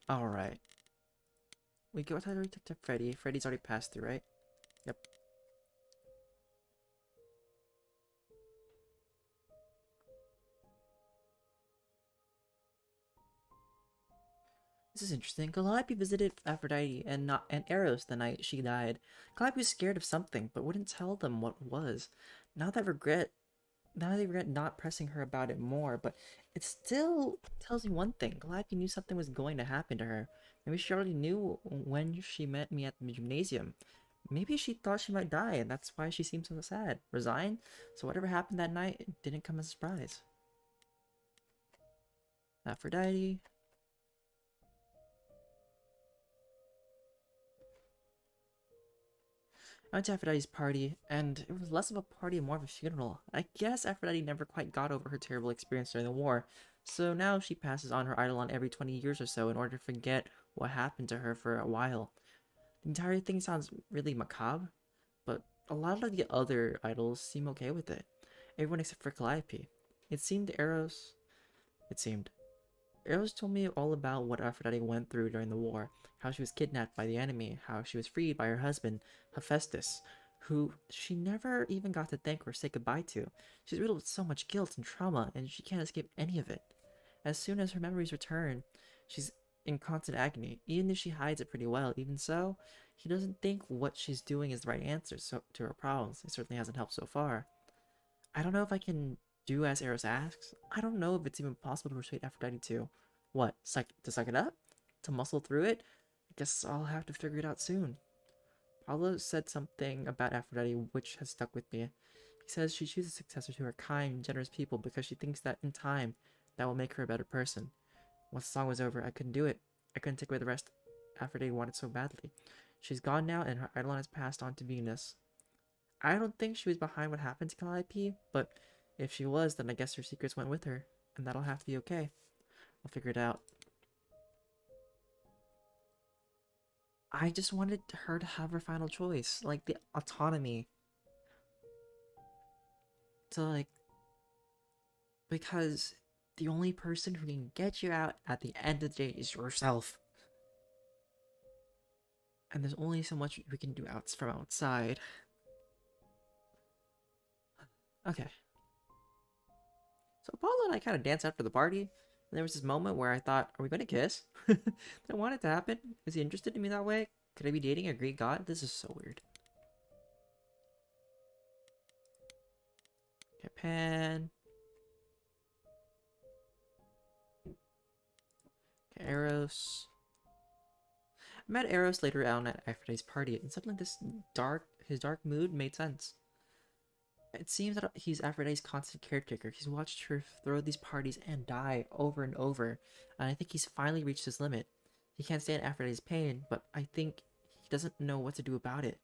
Alright. We go to Detective Freddy. Freddy's already passed through, right? Yep. This is interesting. Calliope visited Aphrodite and Eros the night she died. Calliope was scared of something, but wouldn't tell them what it was. Now they regret not pressing her about it more, but it still tells me one thing. Calliope knew something was going to happen to her. Maybe she already knew when she met me at the gymnasium. Maybe she thought she might die, and that's why she seemed so sad. Resigned? So whatever happened that night, it didn't come as a surprise. Aphrodite. I went to Aphrodite's party, and it was less of a party and more of a funeral. I guess Aphrodite never quite got over her terrible experience during the war, so now she passes on her eidolon every 20 years or so in order to forget what happened to her for a while. The entire thing sounds really macabre, but a lot of the other idols seem okay with it. Everyone except for Calliope. It seemed Eros... It seemed. Eros told me all about what Aphrodite went through during the war, how she was kidnapped by the enemy, how she was freed by her husband, Hephaestus, who she never even got to thank or say goodbye to. She's riddled with so much guilt and trauma, and she can't escape any of it. As soon as her memories return, she's in constant agony, even if she hides it pretty well. Even so, he doesn't think what she's doing is the right answer to her problems. It certainly hasn't helped so far. I don't know if I can do as Eros asks. I don't know if it's even possible to persuade Aphrodite to... What? To suck it up? To muscle through it? I guess I'll have to figure it out soon. Paulo said something about Aphrodite which has stuck with me. He says she chooses a successor to her kind, generous people because she thinks that in time, that will make her a better person. Once the song was over, I couldn't do it. I couldn't take away the rest Aphrodite wanted so badly. She's gone now, and her eidolon has passed on to Venus. I don't think she was behind what happened to Calliope, but if she was, then I guess her secrets went with her, and that'll have to be okay. I'll figure it out. I just wanted her to have her final choice, like the autonomy to because the only person who can get you out at the end of the day is yourself. And there's only so much we can do from outside. Okay. So Apollo and I kind of danced after the party. And there was this moment where I thought, are we going to kiss? Did I want it to happen? Is he interested in me that way? Could I be dating a Greek god? This is so weird. Okay, pan. Okay, Eros. I met Eros later on at Aphrodite's party, and suddenly his dark mood made sense. It seems that he's Aphrodite's constant caretaker. He's watched her throw these parties and die over and over, and I think he's finally reached his limit. He can't stand Aphrodite's pain, but I think he doesn't know what to do about it.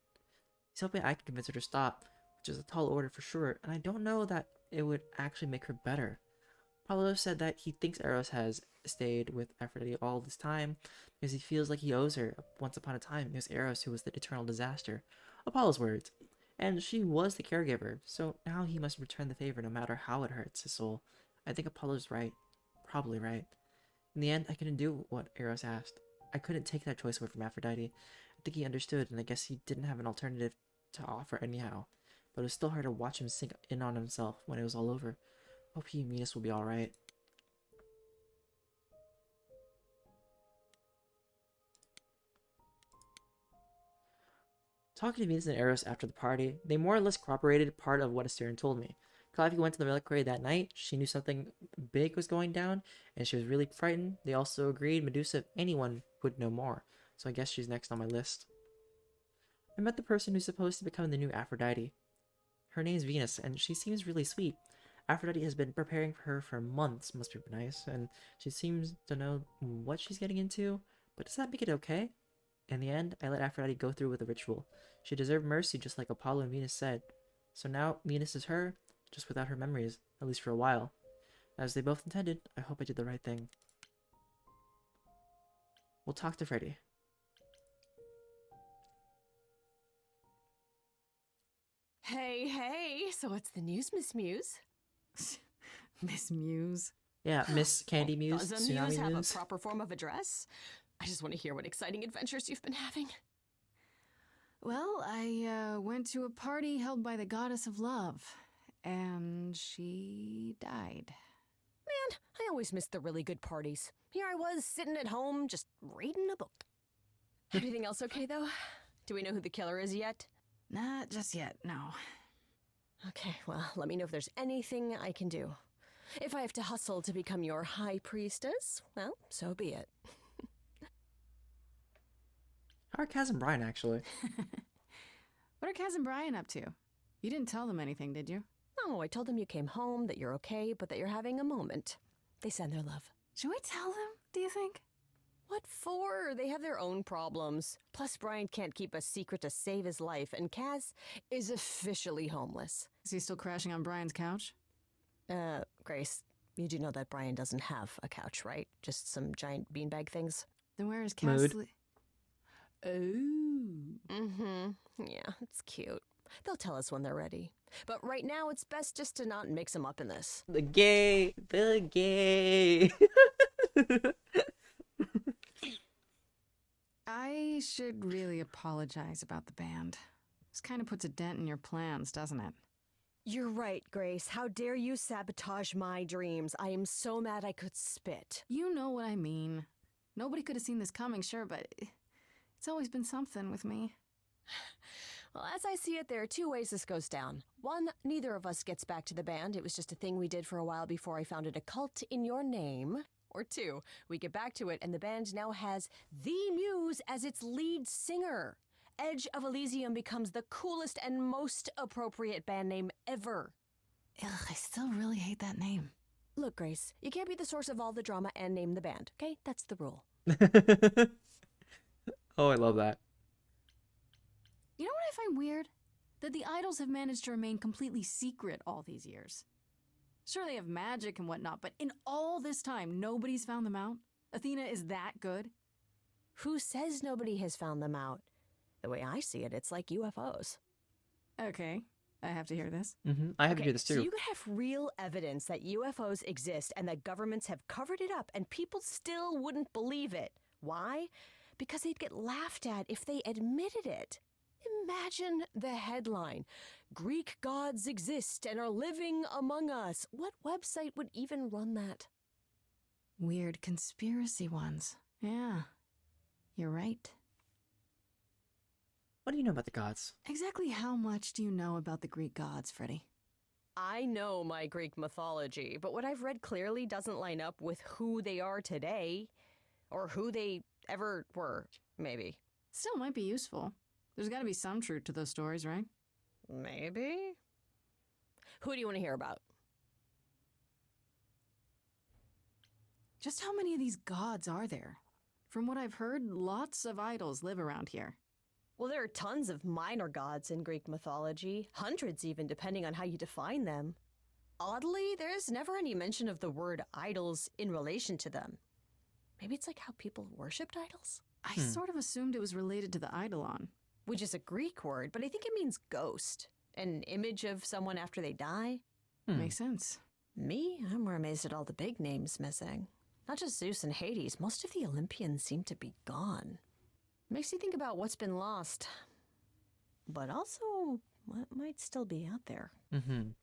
He's hoping I can convince her to stop, which is a tall order for sure, and I don't know that it would actually make her better. Paulo said that he thinks Eros has stayed with Aphrodite all this time because he feels like he owes her. Once upon a time, it was Eros who was the eternal disaster. Apollo's words. And she was the caregiver, so now he must return the favor no matter how it hurts his soul. I think Apollo's right. Probably right. In the end, I couldn't do what Eros asked. I couldn't take that choice away from Aphrodite. I think he understood, and I guess he didn't have an alternative to offer anyhow. But it was still hard to watch him sink in on himself when it was all over. Hope he and Venus will be alright. Talking to Venus and Eros after the party, they more or less corroborated part of what Astarion told me. Calliope went to the reliquary that night. She knew something big was going down, and she was really frightened. They also agreed Medusa, if anyone, would know more, so I guess she's next on my list. I met the person who's supposed to become the new Aphrodite. Her name's Venus, and she seems really sweet. Aphrodite has been preparing for her for months, must be nice, and she seems to know what she's getting into, but does that make it okay? In the end, I let Aphrodite go through with the ritual. She deserved mercy just like Apollo and Venus said. So now Venus is her, just without her memories, at least for a while. As they both intended, I hope I did the right thing. We'll talk to Freddy. Hey, so what's the news, Miss Muse? Miss Muse. Yeah, Miss Candy Muse. Does a muse Tsunami have Muse. a proper form of address? I just want to hear what exciting adventures you've been having. Well, I went to a party held by the goddess of love, and she died. Man, I always miss the really good parties. Here I was, sitting at home, just reading a book. Everything else okay, though? Do we know who the killer is yet? Not just yet, no. Okay, well, let me know if there's anything I can do. If I have to hustle to become your high priestess, well, so be it. How are Kaz and Brian, actually? What are Kaz and Brian up to? You didn't tell them anything, did you? No, I told them you came home, that you're okay, but that you're having a moment. They send their love. Should we tell them, do you think? What for? They have their own problems. Plus, Brian can't keep a secret to save his life, and Kaz is officially homeless. Is he still crashing on Brian's couch? Grace, you do know that Brian doesn't have a couch, right? Just some giant beanbag things? Then where is Mood. Kaz? Oh. Mm-hmm. Yeah, it's cute. They'll tell us when they're ready. But right now, it's best just to not mix them up in this. The gay. I should really apologize about the band. This kind of puts a dent in your plans, doesn't it? You're right, Grace. How dare you sabotage my dreams? I am so mad I could spit. You know what I mean. Nobody could have seen this coming, sure, but it's always been something with me. Well, as I see it, there are two ways this goes down. One, neither of us gets back to the band. It was just a thing we did for a while before I founded a cult in your name. Or two, we get back to it and the band now has the Muse as its lead singer. Edge of Elysium becomes the coolest and most appropriate band name ever. Ugh, I still really hate that name. Look, Grace, you can't be the source of all the drama and name the band, okay? That's the rule. Oh, I love that. You know what I find weird? That the idols have managed to remain completely secret all these years. Sure, they have magic and whatnot, but in all this time, nobody's found them out? Athena is that good? Who says nobody has found them out? The way I see it, it's like UFOs. Okay, I have to hear this. I have to hear this too. So you could have real evidence that UFOs exist and that governments have covered it up and people still wouldn't believe it. Why? Because they'd get laughed at if they admitted it. Imagine the headline, Greek gods exist and are living among us. What website would even run that? Weird conspiracy ones. Yeah, you're right. What do you know about the gods? Exactly how much do you know about the Greek gods, Freddy? I know my Greek mythology, but what I've read clearly doesn't line up with who they are today. Or who they ever were, maybe. Still might be useful. There's got to be some truth to those stories, right? Maybe. Who do you want to hear about? Just how many of these gods are there? From what I've heard, lots of idols live around here. Well, there are tons of minor gods in Greek mythology, hundreds even, depending on how you define them. Oddly, there's never any mention of the word idols in relation to them. Maybe it's like how people worshipped idols? I sort of assumed it was related to the eidolon. Which is a Greek word, but I think it means ghost. An image of someone after they die. Makes sense. Me? I'm more amazed at all the big names missing. Not just Zeus and Hades, most of the Olympians seem to be gone. Makes you think about what's been lost. But also, what might still be out there. You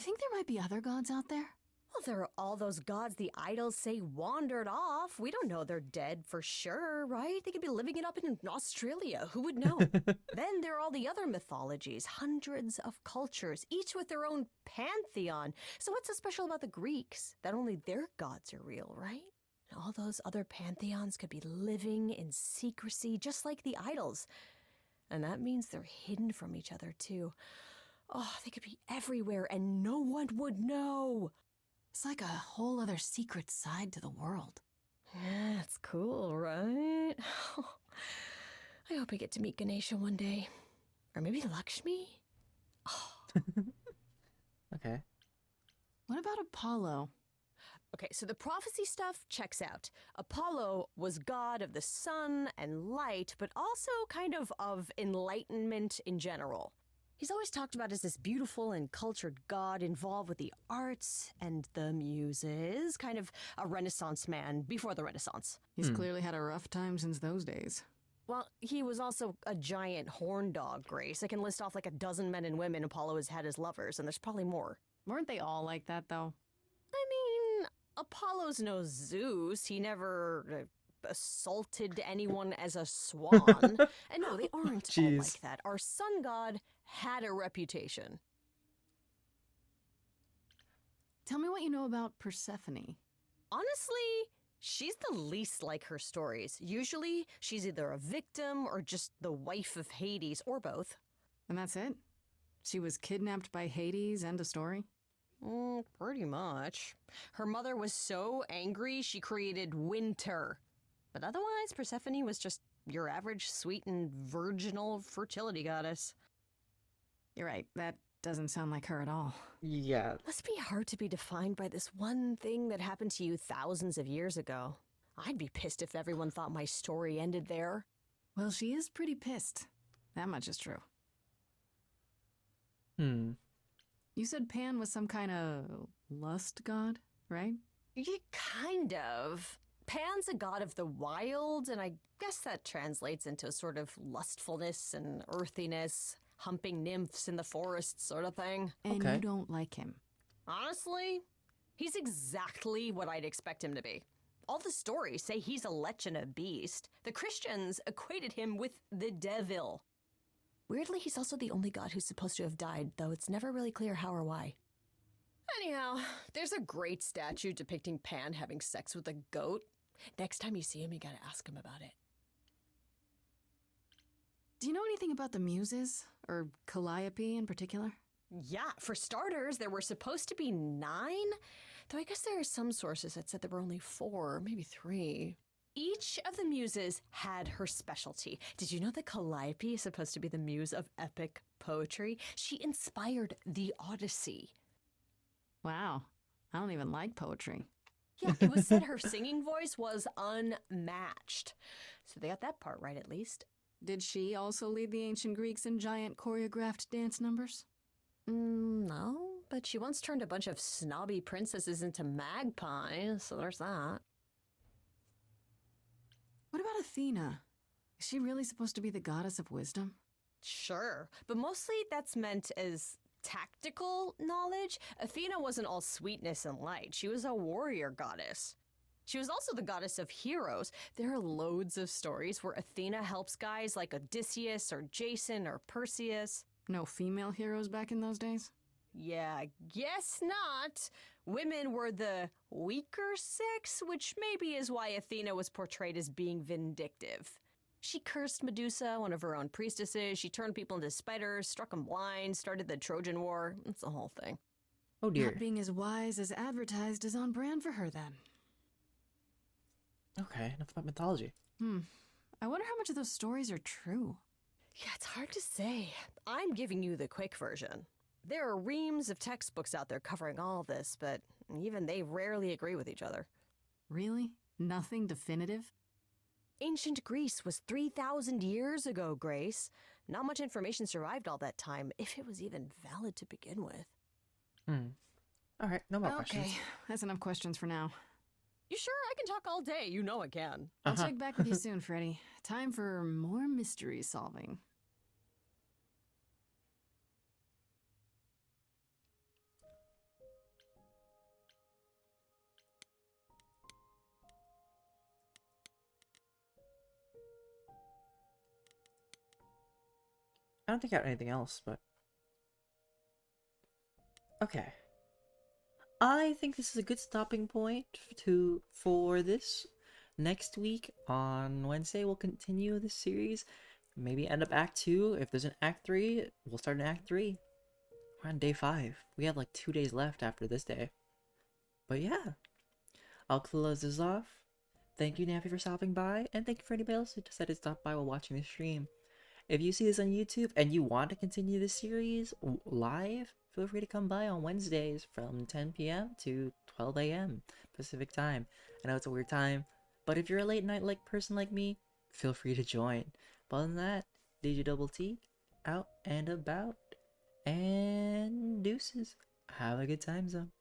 think there might be other gods out there? Well, there are all those gods the idols say wandered off. We don't know they're dead for sure, right? They could be living it up in Australia. Who would know? Then there are all the other mythologies, hundreds of cultures, each with their own pantheon. So what's so special about the Greeks? That only their gods are real, right? All those other pantheons could be living in secrecy, just like the idols. And that means they're hidden from each other, too. Oh, they could be everywhere and no one would know. It's like a whole other secret side to the world. Yeah, it's cool, right? I hope I get to meet Ganesha one day. Or maybe Lakshmi? Okay. What about Apollo? Okay, so the prophecy stuff checks out. Apollo was god of the sun and light, but also kind of enlightenment in general. He's always talked about as this beautiful and cultured god involved with the arts and the muses, kind of a Renaissance man before the Renaissance. He's clearly had a rough time since those days. Well, he was also a giant horn dog, Grace. I can list off like a dozen men and women Apollo has had as lovers, and there's probably more. Weren't they all like that, though? I mean, Apollo's no Zeus. He never assaulted anyone as a swan. And no, they aren't all like that. Our sun god had a reputation. Tell me what you know about Persephone. Honestly, she's the least like her stories. Usually, she's either a victim or just the wife of Hades, or both. And that's it? She was kidnapped by Hades, end of story? Pretty much. Her mother was so angry she created winter. But otherwise, Persephone was just your average sweet and virginal fertility goddess. You're right, that doesn't sound like her at all. Yeah. Must be hard to be defined by this one thing that happened to you thousands of years ago. I'd be pissed if everyone thought my story ended there. Well, she is pretty pissed. That much is true. You said Pan was some kind of lust god, right? Yeah, kind of. Pan's a god of the wild, and I guess that translates into a sort of lustfulness and earthiness, humping nymphs in the forest sort of thing. And Okay. you don't like him. Honestly, he's exactly what I'd expect him to be. All the stories say he's a lech and a beast. The Christians equated him with the devil. Weirdly, he's also the only god who's supposed to have died, though it's never really clear how or why. Anyhow, there's a great statue depicting Pan having sex with a goat. Next time you see him, you gotta ask him about it. Do you know anything about the Muses? Or Calliope in particular? Yeah, for starters, there were supposed to be 9, though I guess there are some sources that said there were only 4, maybe 3. Each of the muses had her specialty. Did you know that Calliope is supposed to be the muse of epic poetry? She inspired the Odyssey. Wow, I don't even like poetry. Yeah, it was said her singing voice was unmatched. So they got that part right at least. Did she also lead the ancient Greeks in giant choreographed dance numbers? No, but she once turned a bunch of snobby princesses into magpies, so there's that. What about Athena? Is she really supposed to be the goddess of wisdom? Sure, but mostly that's meant as tactical knowledge. Athena wasn't all sweetness and light. She was a warrior goddess. She was also the goddess of heroes. There are loads of stories where Athena helps guys like Odysseus or Jason or Perseus. No female heroes back in those days? Yeah, I guess not. Women were the weaker sex, which maybe is why Athena was portrayed as being vindictive. She cursed Medusa, one of her own priestesses. She turned people into spiders, struck them blind, started the Trojan War. It's the whole thing. Oh dear. Not being as wise as advertised is on brand for her then. Okay, enough about mythology. I wonder how much of those stories are true. Yeah, it's hard to say. I'm giving you the quick version. There are reams of textbooks out there covering all this, but even they rarely agree with each other. Really? Nothing definitive? Ancient Greece was 3,000 years ago, Grace. Not much information survived all that time, if it was even valid to begin with. Alright, no more questions. Okay, that's enough questions for now. You sure? I can talk all day. You know I can. I'll check back with you soon, Freddy. Time for more mystery solving. I don't think I have anything else, but... Okay. I think this is a good stopping point for this. Next week, on Wednesday, we'll continue this series. Maybe end up Act 2. If there's an Act 3, we'll start an Act 3. We're on day 5. We have like 2 days left after this day. But yeah. I'll close this off. Thank you, Nappy, for stopping by. And thank you for anybody else who decided to stop by while watching the stream. If you see this on YouTube and you want to continue this series live, feel free to come by on Wednesdays from 10 p.m. to 12 a.m. Pacific time. I know it's a weird time, but if you're a late night person like me, feel free to join. But other than that, DjDoubleT, out and about, and deuces. Have a good time, zone.